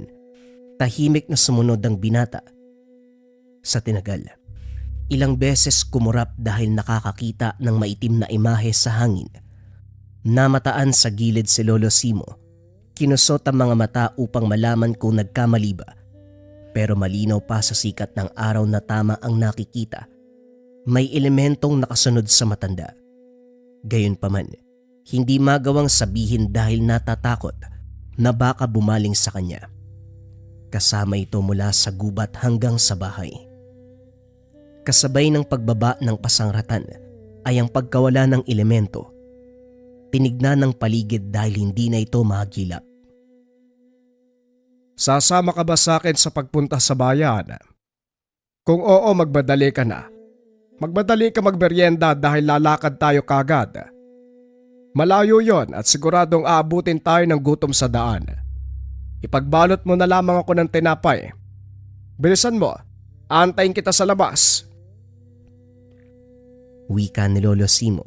tahimik na sumunod ang binata. Sa tinagal, ilang beses kumurap dahil nakakakita ng maitim na imahe sa hangin. Namataan sa gilid si Lolo Simo. Kinusot ang mga mata upang malaman kung nagkamali ba. Pero malinaw pa sa sikat ng araw na tama ang nakikita. May elementong nakasunod sa matanda. Gayunpaman, hindi magawang sabihin dahil natatakot na baka bumaling sa kanya. Kasama ito mula sa gubat hanggang sa bahay. Kasabay ng pagbaba ng pasangratan ay ang pagkawala ng elemento. Tinignan ng paligid dahil hindi na ito mahagilap. Sasama ka ba sa akin sa pagpunta sa bayan? Kung oo, magbadali ka na. Magbadali ka magberyenda dahil lalakad tayo kagad. Malayo yon at siguradong aabutin tayo ng gutom sa daan. Ipagbalot mo na lamang ako ng tinapay. Bilisan mo, aantayin kita sa labas. Wika ni Lolo Simo.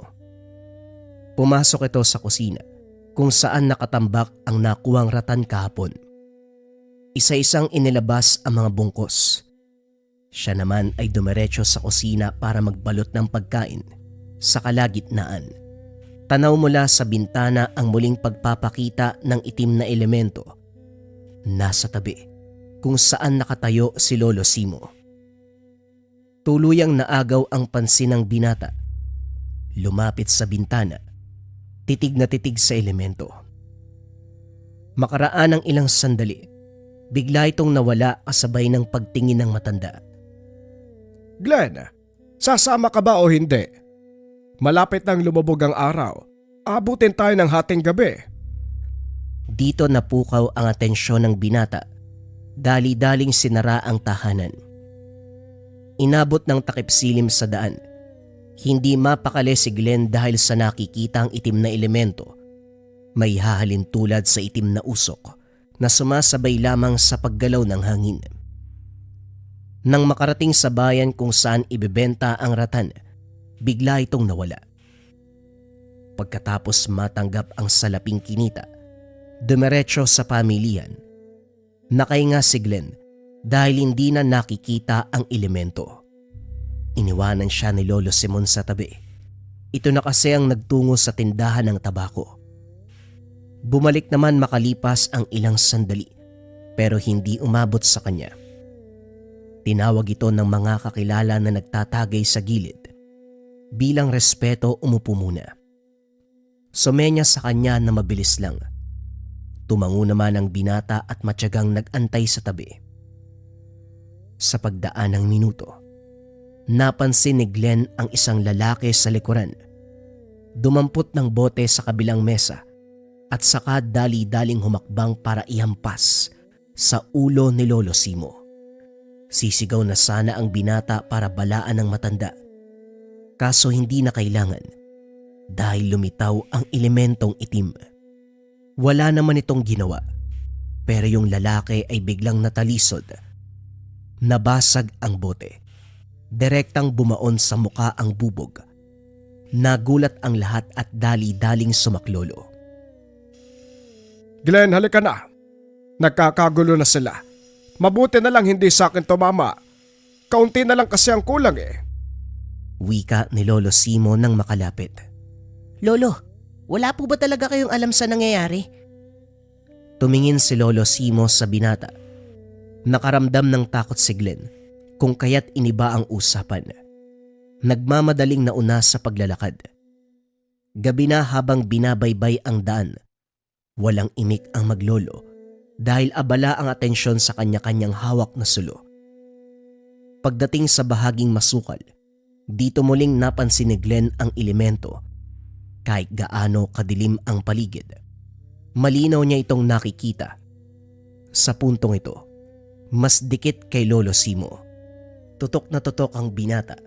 Pumasok ito sa kusina kung saan nakatambak ang nakuwang ratan kahapon. Isa-isang inilabas ang mga bungkos. Siya naman ay dumiretso sa kusina para magbalot ng pagkain sa kalagitnaan. Tanaw mula sa bintana ang muling pagpapakita ng itim na elemento. Nasa tabi kung saan nakatayo si Lolo Simo. Tuluyang naagaw ang pansin ng binata. Lumapit sa bintana. titig na titig sa elemento. Makaraan ng ilang sandali, bigla itong nawala kasabay ng pagtingin ng matanda. Glenn, sasama ka ba o hindi? Malapit nang lumubog ang araw. Abutin tayo ng hating gabi. Dito napukaw ang atensyon ng binata. Dali-daling sinara ang tahanan. Inabot ng takip silim sa daan. Hindi mapakali si Glenn dahil sa nakikitang itim na elemento. May hahalin tulad sa itim na usok na sumasabay lamang sa paggalaw ng hangin. Nang makarating sa bayan kung saan ibebenta ang ratan, bigla itong nawala. Pagkatapos matanggap ang salaping kinita, dumiretso sa pamilihan. Nakahinga si Glenn dahil hindi na nakikita ang elemento. Iniwanan siya ni Lolo Simon sa tabi. Ito na kasi ang nagtungo sa tindahan ng tabako. Bumalik naman makalipas ang ilang sandali pero hindi umabot sa kanya. Tinawag ito ng mga kakilala na nagtatagay sa gilid. Bilang respeto umupo muna. Sumenya sa kanya na mabilis lang. Tumango naman ang binata at matyagang nag-antay sa tabi. Sa pagdaan ng minuto, napansin ni Glenn ang isang lalaki sa likuran. Dumampot ng bote sa kabilang mesa at saka dali-daling humakbang para ihampas sa ulo ni Lolo Simo. Sisigaw na sana ang binata para balaan ng matanda. Kaso hindi na kailangan dahil lumitaw ang elementong itim. Wala naman itong ginawa pero yung lalaki ay biglang natalisod. Nabasag ang bote. Direktang bumaon sa muka ang bubog. Nagulat ang lahat at dali-daling sumaklolo. Glenn, halika na. Nagkakagulo na sila. Mabuti na lang hindi sa akin tumama. Kaunti na lang kasi ang kulang eh. Wika ni Lolo Simo nang makalapit. Lolo, wala po ba talaga kayong alam sa nangyayari? Tumingin si Lolo Simo sa binata. Nakaramdam ng takot si Glenn kung kaya't iniba ang usapan. Nagmamadaling nauna sa paglalakad. Gabi na habang binabaybay ang daan. Walang imik ang maglolo dahil abala ang atensyon sa kanya-kanyang hawak na sulo. Pagdating sa bahaging masukal, dito muling napansin ni Glenn ang elemento. Kahit gaano kadilim ang paligid, malinaw niya itong nakikita. Sa puntong ito, mas dikit kay Lolo Simo. Tutok na tutok ang binata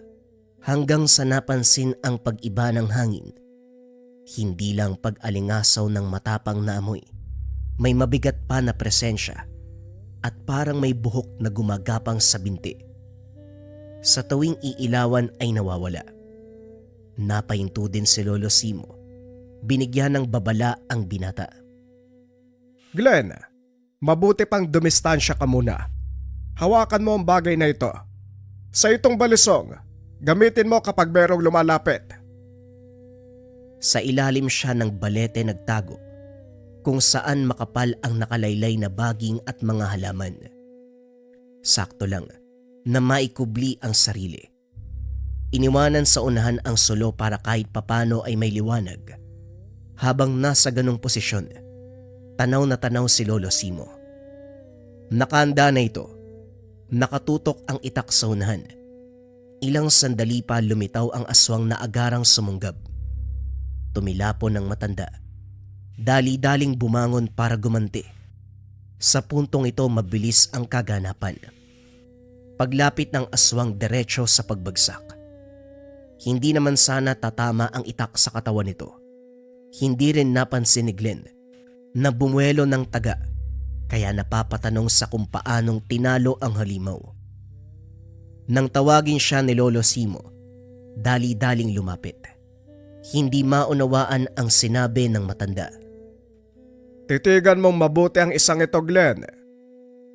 hanggang sa napansin ang pag-iba ng hangin. Hindi lang pag-alingasaw ng matapang na amoy, may mabigat pa na presensya at parang may buhok na gumagapang sa binti. Sa tuwing iilawan ay nawawala. Napahinto din si Lolo Simo. Binigyan ng babala ang binata. Glenn, mabuti pang dumistansya ka muna. Hawakan mo ang bagay na ito. Sa itong balisong, gamitin mo kapag merong lumalapit. Sa ilalim siya ng balete nagtago, kung saan makapal ang nakalaylay na baging at mga halaman. Sakto lang na maikubli ang sarili. Iniwanan sa unahan ang sulo para kahit papano ay may liwanag. Habang nasa ganong posisyon, tanaw na tanaw si Lolo Simo. Nakahanda na ito. Nakatutok ang itak sa unahan. Ilang sandali pa lumitaw ang aswang na agarang sumunggab. Tumilapon ng matanda. Dali-daling bumangon para gumanti. Sa puntong ito mabilis ang kaganapan. Paglapit ng aswang diretso sa pagbagsak. Hindi naman sana tatama ang itak sa katawan nito. Hindi rin napansin ni Glenn na bumuelo ng taga kaya napapatanong sa kung paanong tinalo ang halimaw. Nang tawagin siya ni Lolo Simo, dali-daling lumapit. Hindi maunawaan ang sinabi ng matanda. Titigan mong mabuti ang isang ito, Glenn.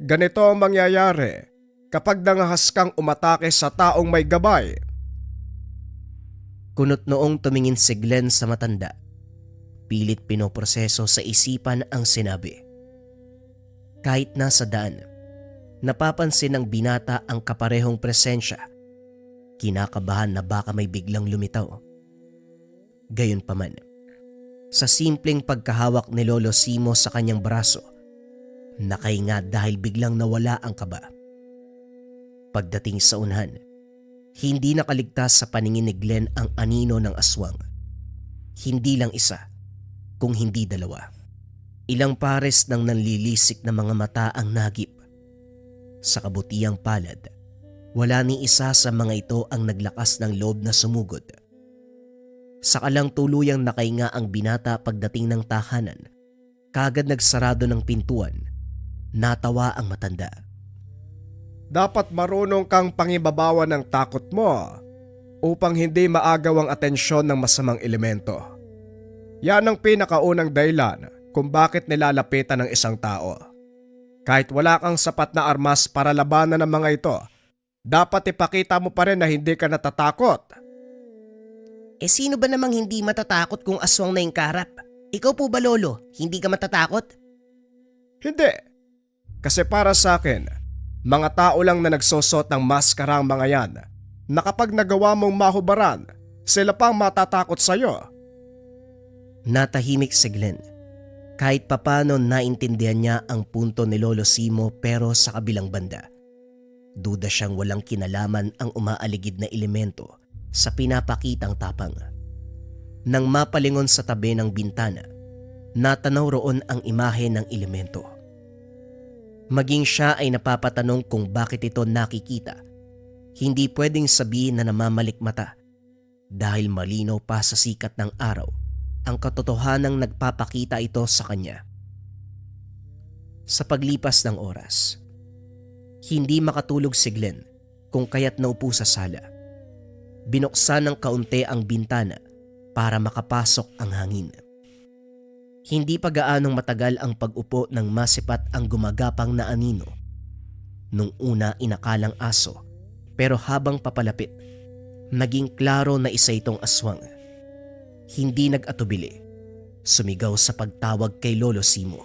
Ganito ang mangyayari kapag nangahas kang umatake sa taong may gabay. Kunot noong tumingin si Glenn sa matanda. Pilit pinoproseso sa isipan ang sinabi. Kahit nasa daan, napapansin ng binata ang kaparehong presensya. Kinakabahan na baka may biglang lumitaw. Gayunpaman, Sa simpleng pagkahawak ni Lolo Simo sa kanyang braso, nakainga dahil biglang nawala ang kaba. Pagdating sa unahan, hindi nakaligtas sa paningin ni Glenn ang anino ng aswang. Hindi lang isa, kung hindi dalawa. Ilang pares ng nanlilisik na mga mata ang nagip. Sa kabutihang palad, wala ni isa sa mga ito ang naglakas ng loob na sumugod. Sakalang tuluyang nakainga ang binata pagdating ng tahanan, kagad nagsarado ng pintuan. Natawa ang matanda. Dapat marunong kang pangibabawan ng takot mo upang hindi maagaw ang atensyon ng masamang elemento. Yan ang pinakaunang dahilan kung bakit nilalapitan ng isang tao. Kahit wala kang sapat na armas para labanan ng mga ito, dapat ipakita mo pa rin na hindi ka natatakot. Sino ba namang hindi matatakot kung aswang na yung karap? Ikaw po ba, Lolo? Hindi ka matatakot? Hindi. Kasi para sa akin, mga tao lang na nagsusot ng maskara ang mga yan na kapag nagawa mong mahubaran, sila pang matatakot sa'yo. Natahimik si Glenn. Kahit papano naintindihan niya ang punto ni Lolo Simo, pero sa kabilang banda, duda siyang walang kinalaman ang umaaligid na elemento sa pinapakitang tapang. Nang mapalingon sa tabi ng bintana, natanaw roon ang imahe ng elemento. Maging siya ay napapatanong kung bakit ito nakikita. Hindi pwedeng sabihin na namamalikmata dahil malinaw pa sa sikat ng araw ang katotohanang nagpapakita ito sa kanya. Sa paglipas ng oras, hindi makatulog si Glenn kung kaya't naupo sa sala. Binuksan ng kaunti ang bintana para makapasok ang hangin. Hindi pa gaanong matagal ang pag-upo ng masipat ang gumagapang na anino. Nung una inakalang aso, pero habang papalapit, naging klaro na isa itong aswang. Hindi nag-atubili, sumigaw sa pagtawag kay Lolo Simo.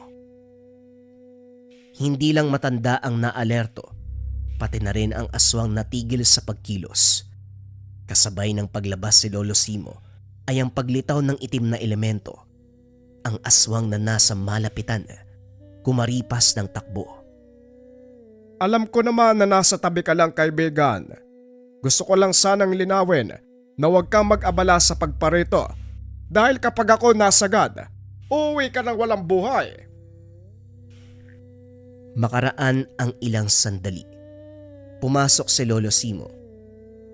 Hindi lang matanda ang naalerto, pati na rin ang aswang natigil sa pagkilos. Kasabay ng paglabas si Lolo Simo ay ang paglitaw ng itim na elemento. Ang aswang na nasa malapitan, kumaripas ng takbo. Alam ko naman na nasa tabi ka lang, kaibigan. Gusto ko lang sanang linawin na huwag kang mag-abala sa pagparito dahil kapag ako nasagad, uuwi ka ng walang buhay. Makaraan ang ilang sandali. Pumasok si Lolo Simo.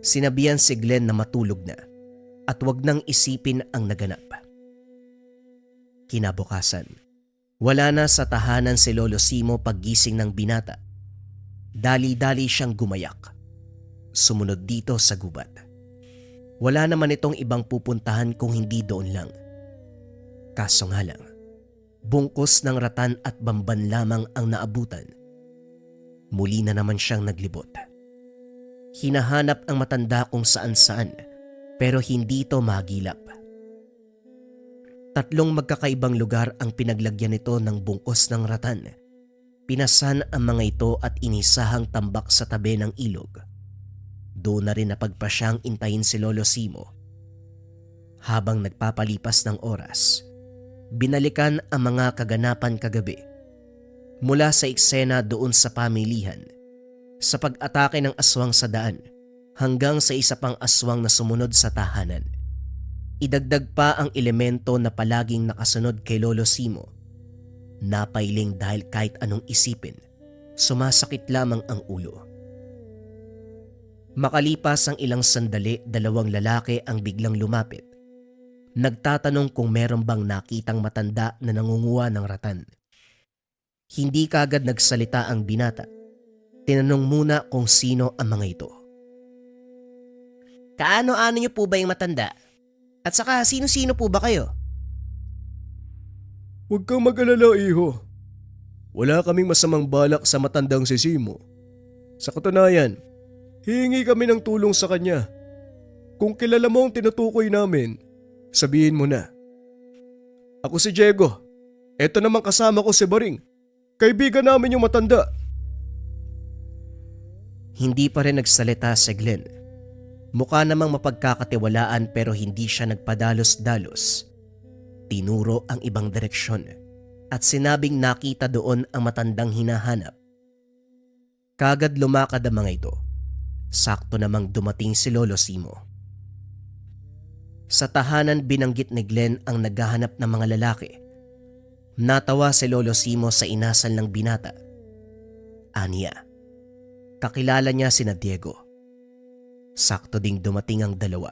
Sinabihan si Glenn na matulog na at wag nang isipin ang naganap. Kinabukasan, wala na sa tahanan si Lolo Simo paggising ng binata. Dali-dali siyang gumayak. Sumunod dito sa gubat. Wala naman itong ibang pupuntahan kung hindi doon lang. Kaso nga lang, bungkos ng ratan at bamban lamang ang naabutan. Muli na naman siyang naglibot. Hinahanap ang matanda kung saan-saan, pero hindi ito magilap. 3 magkakaibang lugar ang pinaglagyan nito ng bungkos ng ratan. Pinasan ang mga ito at inisahang tambak sa tabi ng ilog. Doon na rin napagpasyang intayin si Lolo Simo. Habang nagpapalipas ng oras, binalikan ang mga kaganapan kagabi. Mula sa eksena doon sa pamilihan, sa pag-atake ng aswang sa daan, hanggang sa isa pang aswang na sumunod sa tahanan. Idagdag pa ang elemento na palaging nakasunod kay Lolo Simo. Napailing dahil kahit anong isipin, sumasakit lamang ang ulo. Makalipas ang ilang sandali, 2 lalaki ang biglang lumapit. Nagtatanong kung meron bang nakitang matanda na nangunguha ng ratan. Hindi kagad nagsalita ang binata. Tinanong muna kung sino ang mga ito. Kaano-ano niyo po ba yung matanda? At saka sino-sino po ba kayo? Huwag kang mag-alala, iho. Wala kaming masamang balak sa matandang si Simo. Sa katunayan, hihingi kami ng tulong sa kanya. Kung kilala mo ang tinutukoy namin, sabihin mo na. Ako si Diego. Eto naman kasama ko si Baring. Kaibigan namin yung matanda. Hindi pa rin nagsalita si Glenn. Mukha namang mapagkakatiwalaan pero hindi siya nagpadalos-dalos. Tinuro ang ibang direksyon at sinabing nakita doon ang matandang hinahanap. Kagad lumakad ang mga ito. Sakto namang dumating si Lolo Simo. Sa tahanan binanggit ni Glenn ang naghahanap ng mga lalaki. Natawa si Lolo Simo sa inasal ng binata. Aniya, kakilala niya sina Diego. Sakto ding dumating ang dalawa.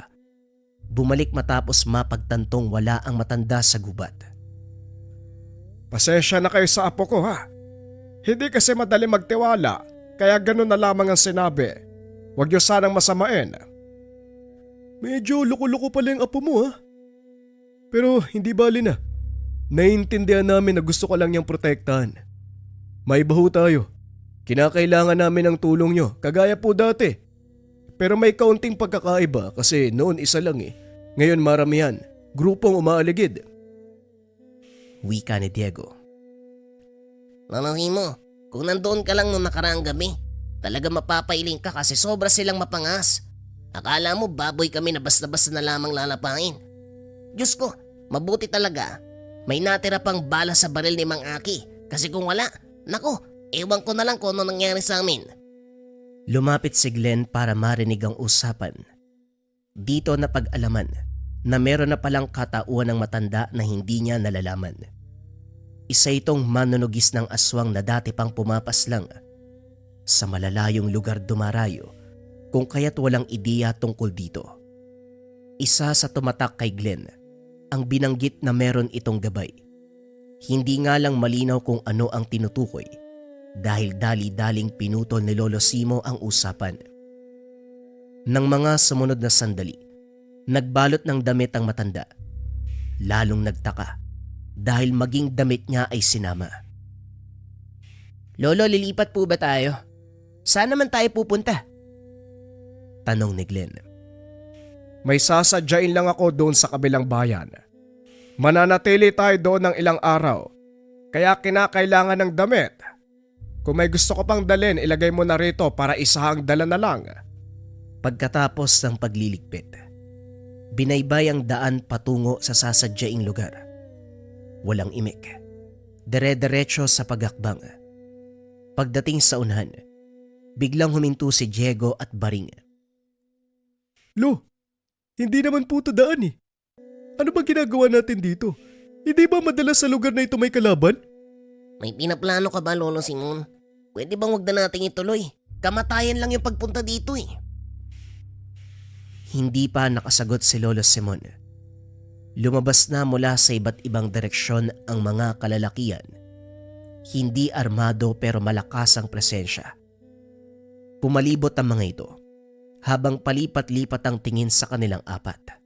Bumalik matapos mapagtantong wala ang matanda sa gubat. Pasensya na kayo sa apo ko ha. Hindi kasi madali magtiwala, kaya ganun na lamang ang sinabi. Huwag niyo sanang masamain. Medyo loko-loko pala yung apo mo ha. Pero hindi bali na. Naiintindihan namin na gusto ko lang niyang protektahan. May baho tayo. Kinakailangan namin ng tulong niyo, kagaya po dati. Pero may kaunting pagkakaiba kasi noon isa lang eh. Ngayon maramihan, grupong umaaligid. Wika ni Diego. Lolo Simo, kung nandoon ka lang noong nakaraang gabi, talaga mapapailing ka kasi sobra silang mapangas. Akala mo baboy kami na basta-basta na lamang lalapain. Diyos ko, mabuti talaga. May natira pang bala sa baril ni Mang Aki. Kasi kung wala, nako, ewan ko na lang kung ano nangyari sa amin. Lumapit si Glenn para marinig ang usapan. Dito napag-alaman na meron na palang katauhan ng matanda na hindi niya nalalaman. Isa itong manunugis ng aswang na dati pang pumapaslang. Sa malalayong lugar dumarayo kung kaya't walang ideya tungkol dito. Isa sa tumatak kay Glenn ang binanggit na meron itong gabay. Hindi nga lang malinaw kung ano ang tinutukoy dahil dali-daling pinutol ni Lolo Simo ang usapan. Nang mga sumunod na sandali, nagbalot ng damit ang matanda. Lalong nagtaka dahil maging damit niya ay sinama. Lolo, lilipat po ba tayo? Saan naman tayo pupunta? Tanong ni Glenn. May sasadyain lang ako doon sa kabilang bayan. Mananatili tayo doon ng ilang araw. Kaya kinakailangan ng damit. Kung may gusto ko pang dalhin, ilagay mo na rito para isahang dala na lang. Pagkatapos ng pagliligpit, binaybay ang daan patungo sa sasadyaing lugar. Walang imik. Dire-diretso sa pagakbang. Pagdating sa unahan, biglang huminto si Diego at Baring. Lo, hindi naman po ito daan eh. Ano ba ginagawa natin dito? Hindi ba madalas sa lugar na ito may kalaban? May pinaplano ka ba, Lolo Simon? Pwede bang wag na nating ituloy? Kamatayan lang yung pagpunta dito eh. Hindi pa nakasagot si Lolo Simon. Lumabas na mula sa iba't ibang direksyon ang mga kalalakian. Hindi armado pero malakas ang presensya. Pumalibot ang mga ito habang palipat-lipat ang tingin sa kanilang apat.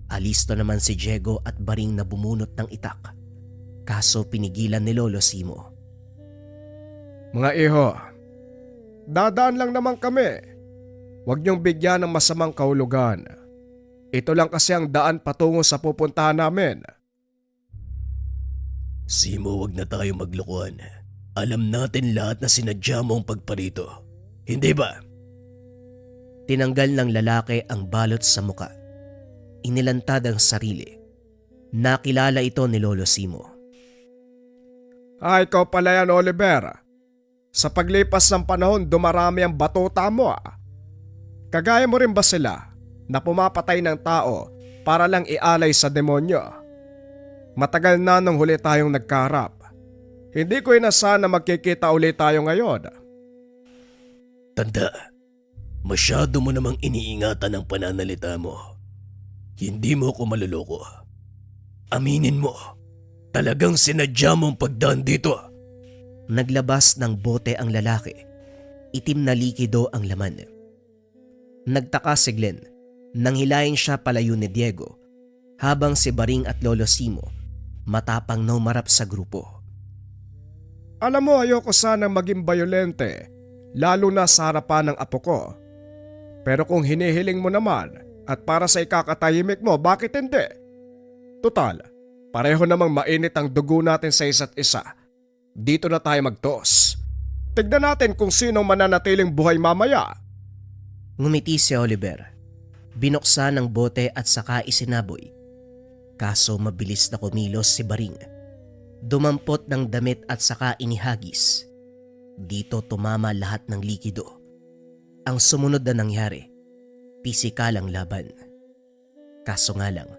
Alisto naman si Diego at Baring na bumunot ng itak. Kaso pinigilan ni Lolo Simo. Mga iho, dadaan lang naman kami. Huwag niyong bigyan ng masamang kahulugan. Ito lang kasi ang daan patungo sa pupuntahan namin. Simo, wag na tayo maglokohan. Alam natin lahat na sinadya mo ang pagparito. Hindi ba? Tinanggal ng lalaki ang balot sa muka. Inilantad ang sarili. Nakilala ito ni Lolo Simo. Ikaw pala yan, Oliver. Sa paglipas ng panahon, dumarami ang batuta mo. Kagaya mo rin ba sila na pumapatay ng tao para lang ialay sa demonyo? Matagal na nung huli tayong nagkaharap. Hindi ko inasahan na magkikita ulit tayo ngayon. Tanda, masyado mo namang iniingatan ang pananalita mo. Hindi mo ako maluloko. Aminin mo, talagang sinadya mong pagdaan dito. Naglabas ng bote ang lalaki. Itim na likido ang laman. Nagtaka si Glenn nang hilahin siya palayo ni Diego habang si Baring at Lolo Simo matapang na umarap sa grupo. Alam mo, ayoko sanang maging bayolente, lalo na sa harapan ng apo ko. Pero kung hinihiling mo naman at para sa ikakatahimik mo, bakit hindi? Total, pareho namang mainit ang dugo natin sa isa't isa. Dito na tayo magtos. Tignan natin kung sino mananatiling buhay mamaya. Ngumiti si Oliver. Binuksan ang bote at saka isinaboy. Kaso mabilis na kumilos si Baring. Dumampot ng damit at saka inihagis. Dito tumama lahat ng likido. Ang sumunod na nangyari, pisikal ang laban. Kaso nga lang,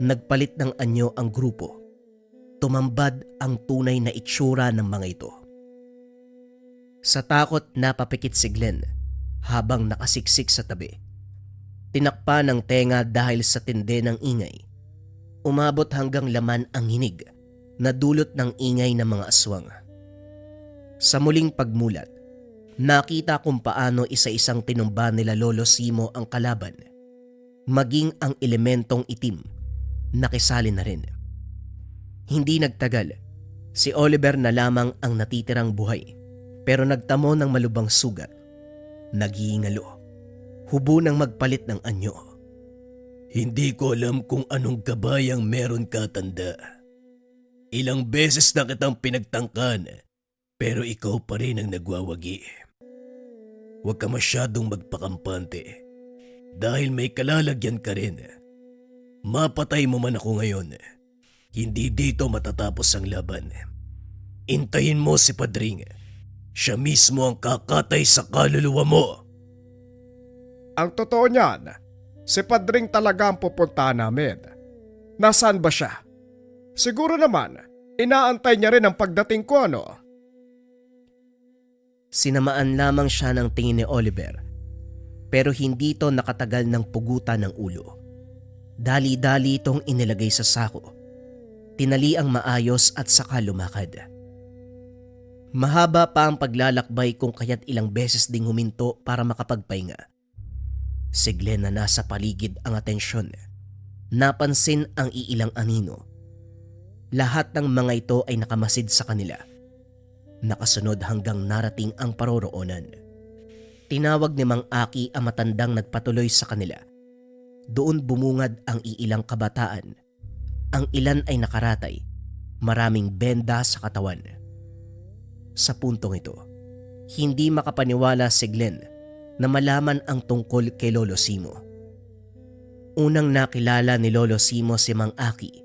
nagpalit ng anyo ang grupo. Tumambad ang tunay na itsura ng mga ito. Sa takot napapikit si Glenn habang nakasiksik sa tabi. Tinakpa ng tenga dahil sa tindi ng ingay. Umabot hanggang laman ang hinig na dulot ng ingay ng mga aswang. Sa muling pagmulat, nakita kung paano isa-isang tinumba nila Lolo Simo ang kalaban. Maging ang elementong itim, nakisali na rin. Hindi nagtagal, si Oliver na lamang ang natitirang buhay pero nagtamo ng malubang sugat. Naghiingalo, hubo ng magpalit ng anyo. Hindi ko alam kung anong kabayang meron ka, tanda. Ilang beses na kitang pinagtangkan, pero ikaw pa rin ang nagwawagi. Huwag ka masyadong magpakampante dahil may kalalagyan ka rin. Mapatay mo man ako ngayon, hindi dito matatapos ang laban. Intayin mo si Padring. Siya mismo ang kakatay sa kaluluwa mo. Ang totoo niyan, si Padring talaga ang pupuntahan namin. Nasaan ba siya? Siguro naman, inaantay niya rin ang pagdating ko, ano? Sinamaan lamang siya ng tingin ni Oliver, pero hindi ito nakatagal ng pugutan ng ulo. Dali-dali itong inilagay sa sako. Tinali ang maayos at saka lumakad. Mahaba pa ang paglalakbay kung kaya't ilang beses ding huminto para makapagpahinga. Si Glenn na nasa paligid ang atensyon. Napansin ang iilang anino. Lahat ng mga ito ay nakamasid sa kanila. Nakasunod hanggang narating ang paroroonan. Tinawag ni Mang Aki ang matandang nagpatuloy sa kanila. Doon bumungad ang iilang kabataan. Ang ilan ay nakaratay, maraming benda sa katawan. Sa puntong ito, hindi makapaniwala si Glenn na malaman ang tungkol kay Lolo Simo. Unang nakilala ni Lolo Simo si Mang Aki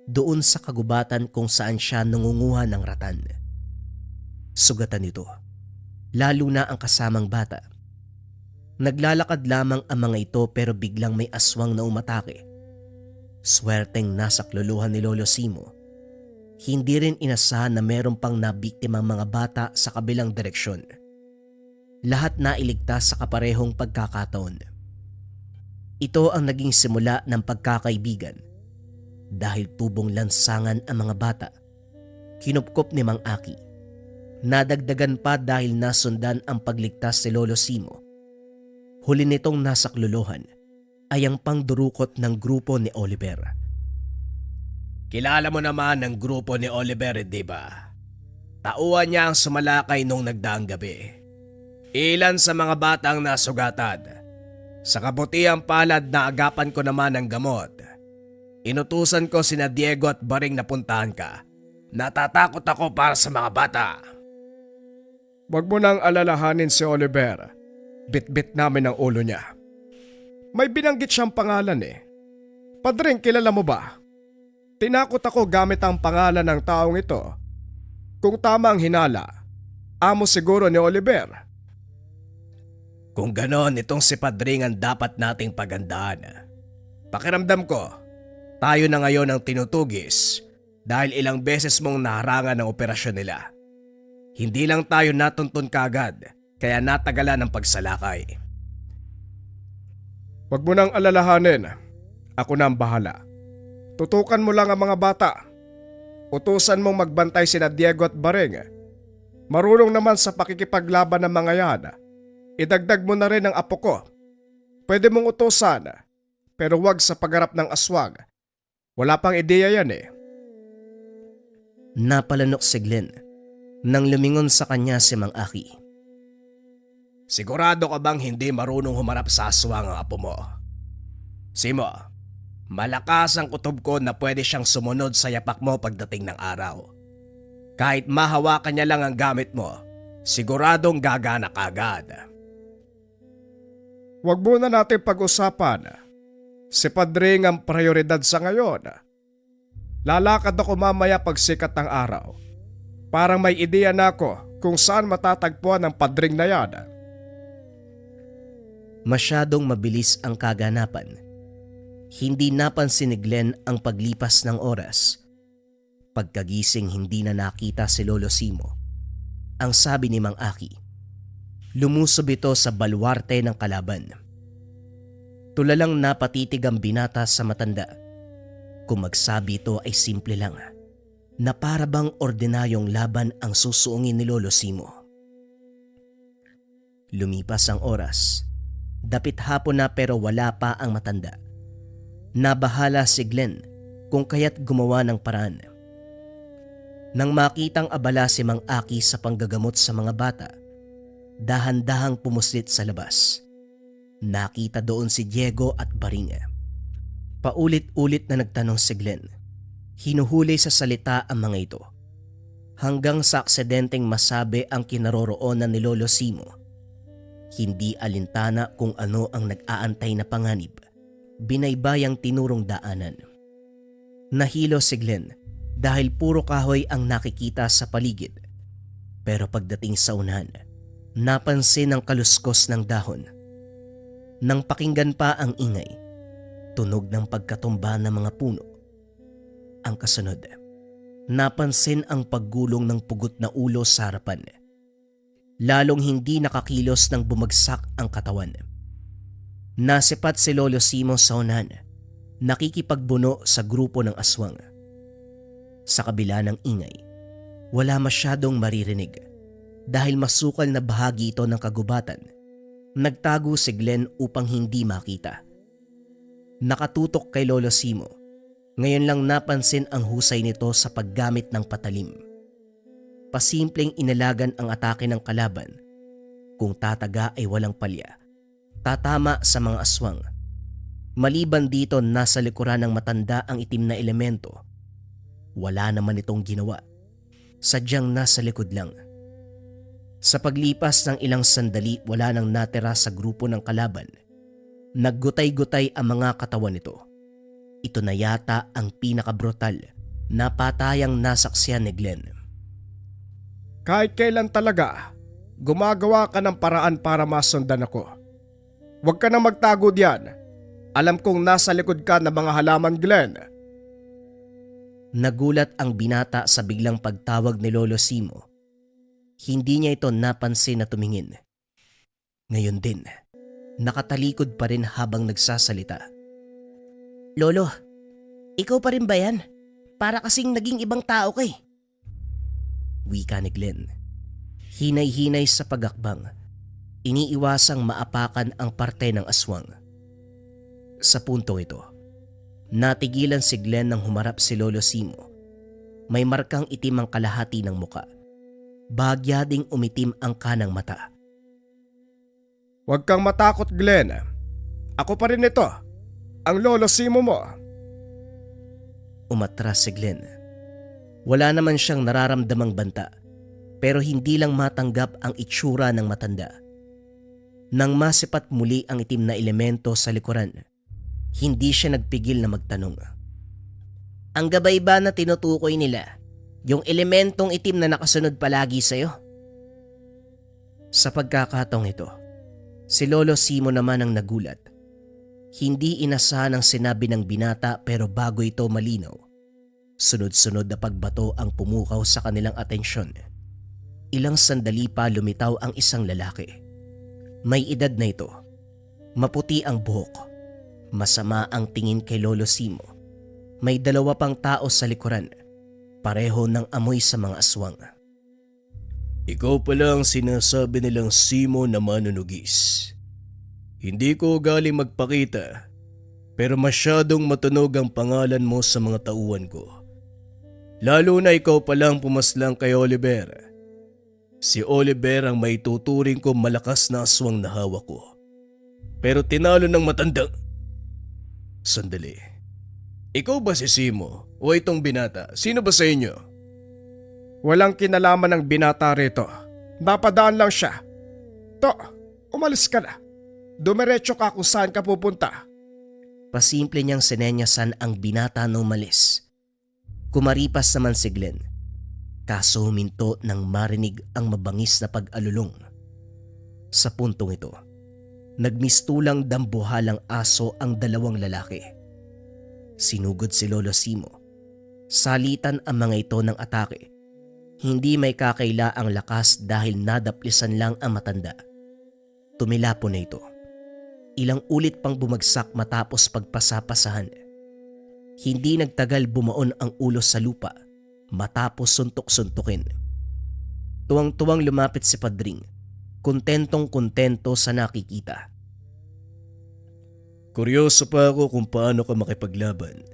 doon sa kagubatan kung saan siya nangunguha ng ratan. Sugatan nito, lalo na ang kasamang bata. Naglalakad lamang ang mga ito pero biglang may aswang na umatake. Swerteng nasakluluhan ni Lolo Simo. Hindi rin inasahan na meron pang nabiktimang mga bata sa kabilang direksyon. Lahat na iligtas sa kaparehong pagkakataon. Ito ang naging simula ng pagkakaibigan. Dahil tubong lansangan ang mga bata, kinupkop ni Mang Aki. Nadagdagan pa dahil nasundan ang pagligtas ni Lolo Simo. Huli nitong nasakluluhan ay ang pangdurukot ng grupo ni Oliver. Kilala mo naman ang grupo ni Oliver, di ba? Tauhan niya ang sumalakay nung nagdaang gabi. Ilan sa mga batang nasugatan. Sa kabutihang palad na agapan ko naman ng gamot. Inutusan ko sina Diego at Baring na puntahan ka. Natatakot ako para sa mga bata. Huwag mo nang alalahanin si Oliver. Bit-bit namin ang ulo niya. May binanggit siyang pangalan eh. Padring, kilala mo ba? Tinakot ako gamit ang pangalan ng taong ito. Kung tama ang hinala, amo siguro ni Oliver. Kung ganon, itong si Padring ang dapat nating pagandaan. Pakiramdam ko, tayo na ngayon ang tinutugis dahil ilang beses mong naharangan ang operasyon nila. Hindi lang tayo natuntun kagad kaya natagalan ang pagsalakay. Huwag mo nang alalahanin. Ako na ang bahala. Tutukan mo lang ang mga bata. Utusan mong magbantay sina Diego at Baring. Marunong naman sa pakikipaglaban ng mga yan. Idagdag mo na rin ang apo ko. Pwede mong utusan, pero wag sa pagharap ng aswang. Wala pang ideya yan eh. Napalanok si Glenn nang lumingon sa kanya si Mang Aki. Sigurado ka bang hindi marunong humarap sa aswang ang apo mo? Simo, malakas ang kutob ko na pwede siyang sumunod sa yapak mo pagdating ng araw. Kahit mahawakan niya lang ang gamit mo, siguradong gagana kagad. Huwag muna natin pag-usapan. Si Padring ang prioridad sa ngayon. Lalakad ako mamaya pagsikat ng araw. Parang may ideya na ako kung saan matatagpuan ang padring na yan. Masyadong mabilis ang kaganapan. Hindi napansin ni Glenn ang paglipas ng oras. Pagkagising hindi na nakita si Lolo Simo. Ang sabi ni Mang Aki, lumusob ito sa balwarte ng kalaban. Tulalang napatitig ang binata sa matanda. Kung magsabi ito ay simple lang, na para bang ordinaryong laban ang susuungin ni Lolo Simo. Lumipas ang oras. Dapit hapon na pero wala pa ang matanda. Nabahala si Glenn kung kaya't gumawa ng paraan. Nang makitang abala si Mang Aki sa panggagamot sa mga bata, dahan-dahang pumuslit sa labas. Nakita doon si Diego at Baringa. Paulit-ulit na nagtanong si Glenn. Hinuhuli sa salita ang mga ito. Hanggang sa aksidenteng masabi ang kinaroroonan ni Lolo Simo. Hindi alintana kung ano ang nag-aantay na panganib. Binaybayang tinurong daanan. Nahilo si Glenn dahil puro kahoy ang nakikita sa paligid. Pero pagdating sa unahan, napansin ang kaluskos ng dahon. Nang pakinggan pa ang ingay, tunog ng pagkatumba ng mga puno. Ang kasunod, napansin ang paggulong ng pugot na ulo sa harapan. Lalong hindi nakakilos nang bumagsak ang katawan. Nasipat si Lolo Simo sa unahan, nakikipagbuno sa grupo ng aswang. Sa kabila ng ingay, wala masyadong maririnig dahil masukal na bahagi ito ng kagubatan. Nagtago si Glenn upang hindi makita. Nakatutok kay Lolo Simo. Ngayon lang napansin ang husay nito sa paggamit ng patalim. Pasimpleng inalagan ang atake ng kalaban. Kung tataga ay walang palya. Tatama sa mga aswang. Maliban dito nasa likuran ng matanda ang itim na elemento. Wala naman itong ginawa. Sadyang nasa likod lang. Sa paglipas ng ilang sandali wala nang natira sa grupo ng kalaban. Naggutay-gutay ang mga katawan nito. Ito na yata ang pinakabrutal na patayang nasaksihan ni Glenn. Kahit kailan talaga, gumagawa ka ng paraan para masundan ako. Huwag ka na magtago diyan. Alam kong nasa likod ka ng mga halaman, Glenn. Nagulat ang binata sa biglang pagtawag ni Lolo Simo. Hindi niya ito napansin na tumingin. Ngayon din, nakatalikod pa rin habang nagsasalita. Lolo, ikaw pa rin ba yan? Para kasing naging ibang tao ka eh. Wika ni Glenn. Hinay-hinay sa pagakbang. Iniiwasang maapakan ang parte ng aswang. Sa puntong ito, natigilan si Glenn nang humarap si Lolo Simo. May markang itim ang kalahati ng muka. Bahagya ding umitim ang kanang mata. Huwag kang matakot, Glenn. Ako pa rin ito, ang Lolo Simo mo. Umatras si Glenn. Wala naman siyang nararamdamang banta, pero hindi lang matanggap ang itsura ng matanda. Nang masipat muli ang itim na elemento sa likuran, hindi siya nagpigil na magtanong. Ang gabay ba na tinutukoy nila, yung elementong itim na nakasunod palagi sa'yo? Sa pagkakataong ito, si Lolo Simo naman ang nagulat. Hindi inasahan ang sinabi ng binata pero bago ito malinaw, sunod-sunod na pagbato ang pumukaw sa kanilang atensyon. Ilang sandali pa lumitaw ang isang lalaki. May edad na ito. Maputi ang buhok. Masama ang tingin kay Lolo Simo. May dalawa pang tao sa likuran. Pareho ng amoy sa mga aswang. Ikaw pala ang sinasabi nilang Simo na manunugis. Hindi ko galing magpakita, pero masyadong matunog ang pangalan mo sa mga tauhan ko. Lalo na ikaw palang pumaslang kay Oliver. Si Oliver ang may tuturing ko malakas na aswang na hawak ko. Pero tinalo ng matandang... Sandali. Ikaw ba si Simo o itong binata? Sino ba sa inyo? Walang kinalaman ng binata rito. Napadaan lang siya. To, umalis ka na. Dumiretso ka kung saan ka pupunta. Pasimple niyang sinenyasan ang binata na umalis. Kumaripas naman si Glenn, kaso huminto nang marinig ang mabangis na pag-alulong. Sa puntong ito, nagmistulang dambuhalang aso ang dalawang lalaki. Sinugod si Lolo Simo. Salitan ang mga ito ng atake. Hindi may kakaila ang lakas dahil nadaplisan lang ang matanda. Tumilapon na ito. Ilang ulit pang bumagsak matapos pagpasapasahan. Hindi nagtagal bumaon ang ulo sa lupa matapos suntok-suntukin. Tuwang-tuwang lumapit si Padring, kontentong-kontento sa nakikita. Kuryoso pa ako kung paano ka makipaglaban.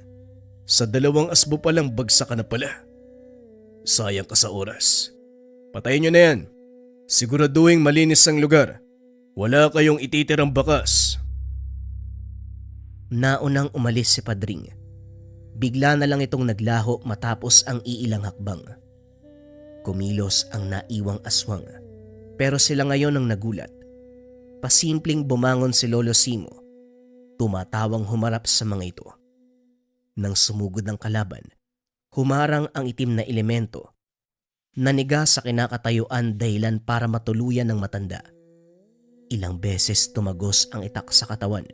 Sa 2 asbo palang bagsak ka na pala. Sayang ka sa oras. Patayin nyo na yan. Siguraduhin malinis ang lugar. Wala kayong ititirang bakas. Naunang umalis si Padring. Bigla na lang itong naglaho matapos ang iilang hakbang. Kumilos ang naiwang aswang. Pero sila ngayon ang nagulat. Pasimpleng bumangon si Lolo Simo. Tumatawang humarap sa mga ito. Nang sumugod ng kalaban, humarang ang itim na elemento. Naniga sa kinakatayuan dahilan para matuluyan ng matanda. Ilang beses tumagos ang itak sa katawan.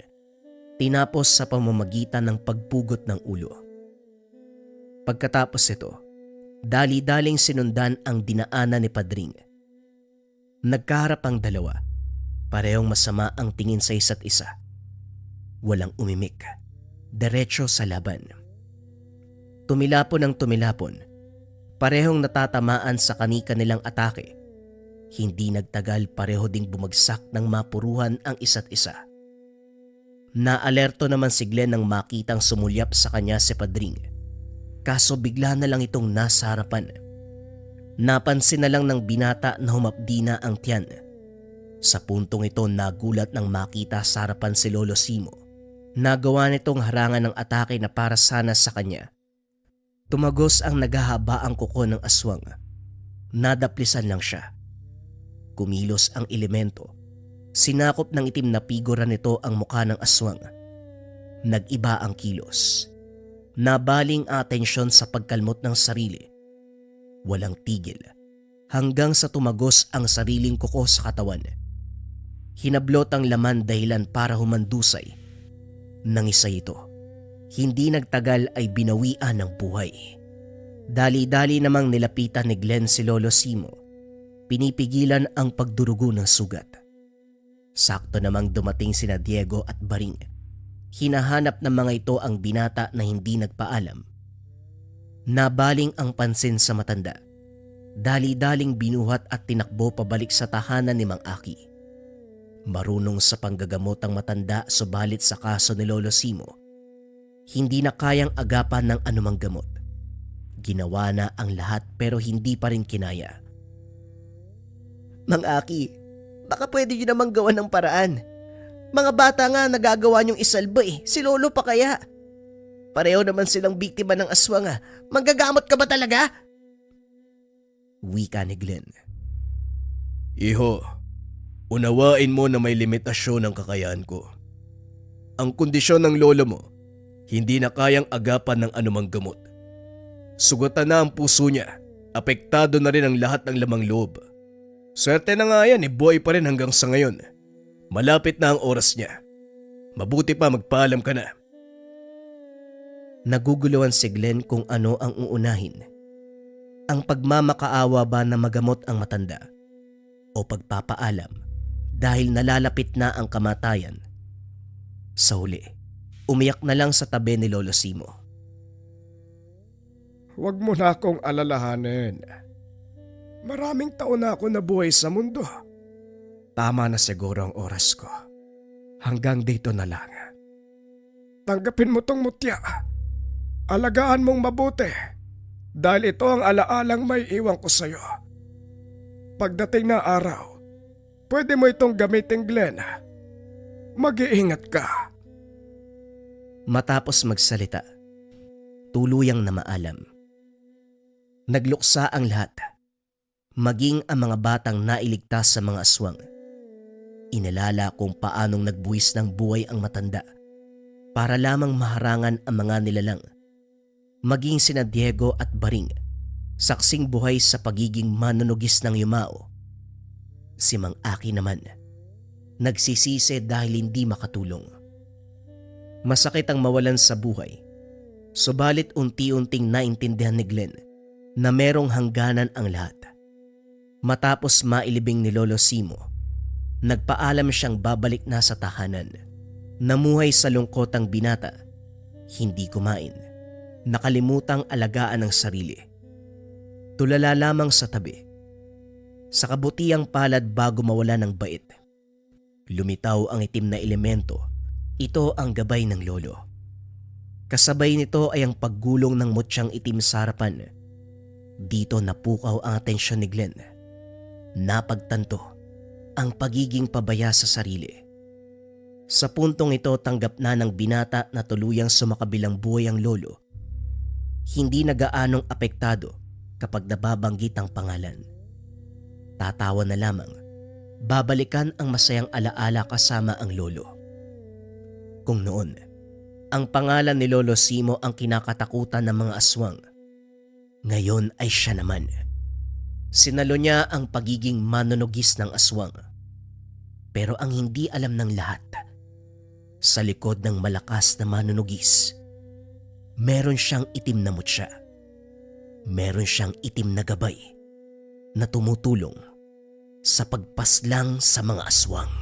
Tinapos sa pamamagitan ng pagpugot ng ulo. Pagkatapos ito, dali-daling sinundan ang dinaanan ni Padring. Nagkaharap ang dalawa. Parehong masama ang tingin sa isa't isa. Walang umimik. Diretso sa laban. Tumilapon ang tumilapon. Parehong natatamaan sa kanika nilang atake. Hindi nagtagal pareho ding bumagsak ng mapuruhan ang isa't isa. Naalerto naman si Glenn nang makitang sumulyap sa kanya si Padring. Kaso bigla na lang itong nasa harapan. Napansin na lang ng binata na humapdi na ang tiyan. Sa puntong ito nagulat nang makita sa harapan si Lolo Simo. Nagawa nitong harangan ng atake na para sana sa kanya. Tumagos ang naghahabaang kuko ng aswang. Nadaplisan lang siya. Kumilos ang elemento. Sinakop ng itim na figura nito ang mukha ng aswang. Nag-iba ang kilos. Nabaling ang atensyon sa pagkalmot ng sarili. Walang tigil. Hanggang sa tumagos ang sariling kuko sa katawan. Hinablot ang laman dahilan para humandusay. Nangisa ito. Hindi nagtagal ay binawian ng buhay. Dali-dali namang nilapitan ni Glenn si Lolo Simo. Pinipigilan ang pagdurugo ng sugat. Sakto namang dumating sina Diego at Baring. Hinahanap ng mga ito ang binata na hindi nagpaalam. Nabaling ang pansin sa matanda. Dali-daling binuhat at tinakbo pabalik sa tahanan ni Mang Aki. Marunong sa panggagamot ang matanda subalit sa kaso ni Lolo Simo, hindi na kayang agapan ng anumang gamot. Ginawa na ang lahat pero hindi pa rin kinaya. Mang Aki, baka pwede nyo namang gawan ng paraan. Mga bata nga nagagawa nyong isalba si Lolo pa kaya? Pareho naman silang biktima ng aswang Manggagamot ka ba talaga? Wika ni Glenn. Iho, unawain mo na may limitasyon ang kakayahan ko. Ang kondisyon ng lolo mo, hindi na kayang agapan ng anumang gamot. Sugatan na ang puso niya, apektado na rin ang lahat ng lamang loob. Swerte na nga yan, buhay pa rin hanggang sa ngayon. Malapit na ang oras niya. Mabuti pa magpaalam ka na. Naguguluhan si Glenn kung ano ang uunahin. Ang pagmamakaawa ba na magamot ang matanda o pagpapaalam dahil nalalapit na ang kamatayan. Sa huli, umiyak na lang sa tabi ni Lolo Simo. Huwag mo na akong alalahanin. Maraming taon na ako nabuhay sa mundo. Tama na siguro ang oras ko. Hanggang dito na lang. Tanggapin mo tong mutya. Alagaan mong mabuti. Dahil ito ang alaalang may iwan ko sa'yo. Pagdating na araw, pwede mo itong gamitin, Glenn. Mag-iingat ka. Matapos magsalita, tuluyang na maalam. Nagluksa ang lahat, maging ang mga batang nailigtas sa mga aswang. Inalala kung paanong nagbuwis ng buhay ang matanda para lamang maharangan ang mga nilalang. Maging sina Diego at Baring, saksing buhay sa pagiging manunugis ng yumao. Si Mang Aki naman, nagsisisi dahil hindi makatulong. Masakit ang mawalan sa buhay, subalit unti-unting naintindihan ni Glenn na merong hangganan ang lahat. Matapos mailibing ni Lolo Simo, nagpaalam siyang babalik na sa tahanan. Namuhay sa lungkot ang binata, hindi kumain, nakalimutang alagaan ang sarili. Tulala lamang sa tabi. Sa kabutiang palad bago mawala ng bait, lumitaw ang itim na elemento. Ito ang gabay ng lolo. Kasabay nito ay ang paggulong ng mutsyang itim sa harapan. Dito napukaw ang atensyon ni Glenn. Napagtanto ang pagiging pabaya sa sarili. Sa puntong ito tanggap na ng binata na tuluyang sumakabilang buhay ang lolo. Hindi na gaanong apektado kapag nababanggit ang pangalan. Tatawa na lamang, babalikan ang masayang alaala kasama ang lolo. Kung noon, ang pangalan ni Lolo Simo ang kinakatakutan ng mga aswang, ngayon ay siya naman. Sinalo niya ang pagiging manunugis ng aswang. Pero ang hindi alam ng lahat, sa likod ng malakas na manunugis, meron siyang itim na mutya. Meron siyang itim na gabay na tumutulong sa pagpaslang sa mga aswang.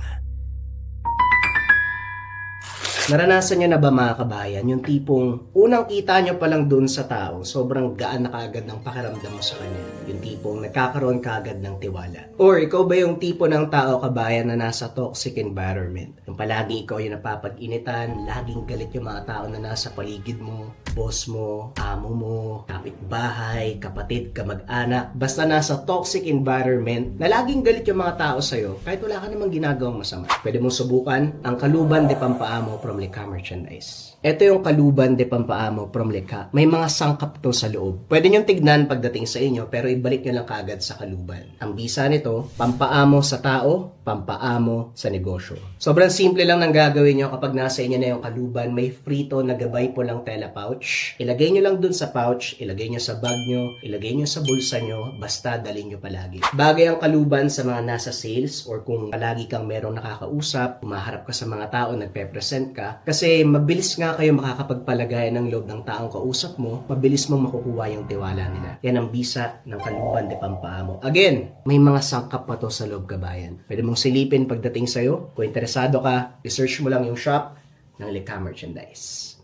Naranasan nyo na ba mga kabayan, yung tipong unang kita nyo pa lang dun sa tao, sobrang gaan na kaagad ng pakiramdam mo sa kanya. Yung tipong nagkakaroon kaagad ng tiwala. Or ikaw ba yung tipo ng tao kabayan na nasa toxic environment? Yung palagi ikaw yung napapag-initan, laging galit yung mga tao na nasa paligid mo, boss mo, amo mo, kapitbahay, kapatid, kamag-anak. Basta nasa toxic environment na laging galit yung mga tao sa'yo, kahit wala ka namang ginagawang masama. Pwede mong subukan ang Kaluban de Pampaamo from Lika Merchandise. Ito yung Kaluban de Pampaamo from Lika. May mga sangkap to sa loob. Pwede nyo tignan pagdating sa inyo, pero ibalik nyo lang kagad sa Kaluban. Ang bisa nito, pampaamo sa tao, pampaamo sa negosyo. Sobrang simple lang ng gagawin nyo kapag nasa inyo na yung Kaluban. May frito na gabay po lang tela pouch. Ilagay nyo lang dun sa pouch, ilagay nyo sa bag nyo, ilagay nyo sa bulsa nyo, basta dalhin nyo palagi. Bagay ang Kaluban sa mga nasa sales or kung palagi kang merong nakakausap, umaharap ka sa mga tao, nagpe-present ka. Kasi mabilis nga kayo makakapagpalagay ng loob ng taong kausap mo, mabilis mong makukuha yung tiwala nila. Yan ang bisa ng Kaluban de Pampaamo. Again, may mga sangkap pa to sa loob kabayan. Pwede mong silipin pagdating sa'yo. Kung interesado ka, research mo lang yung shop ng Lika Merchandise.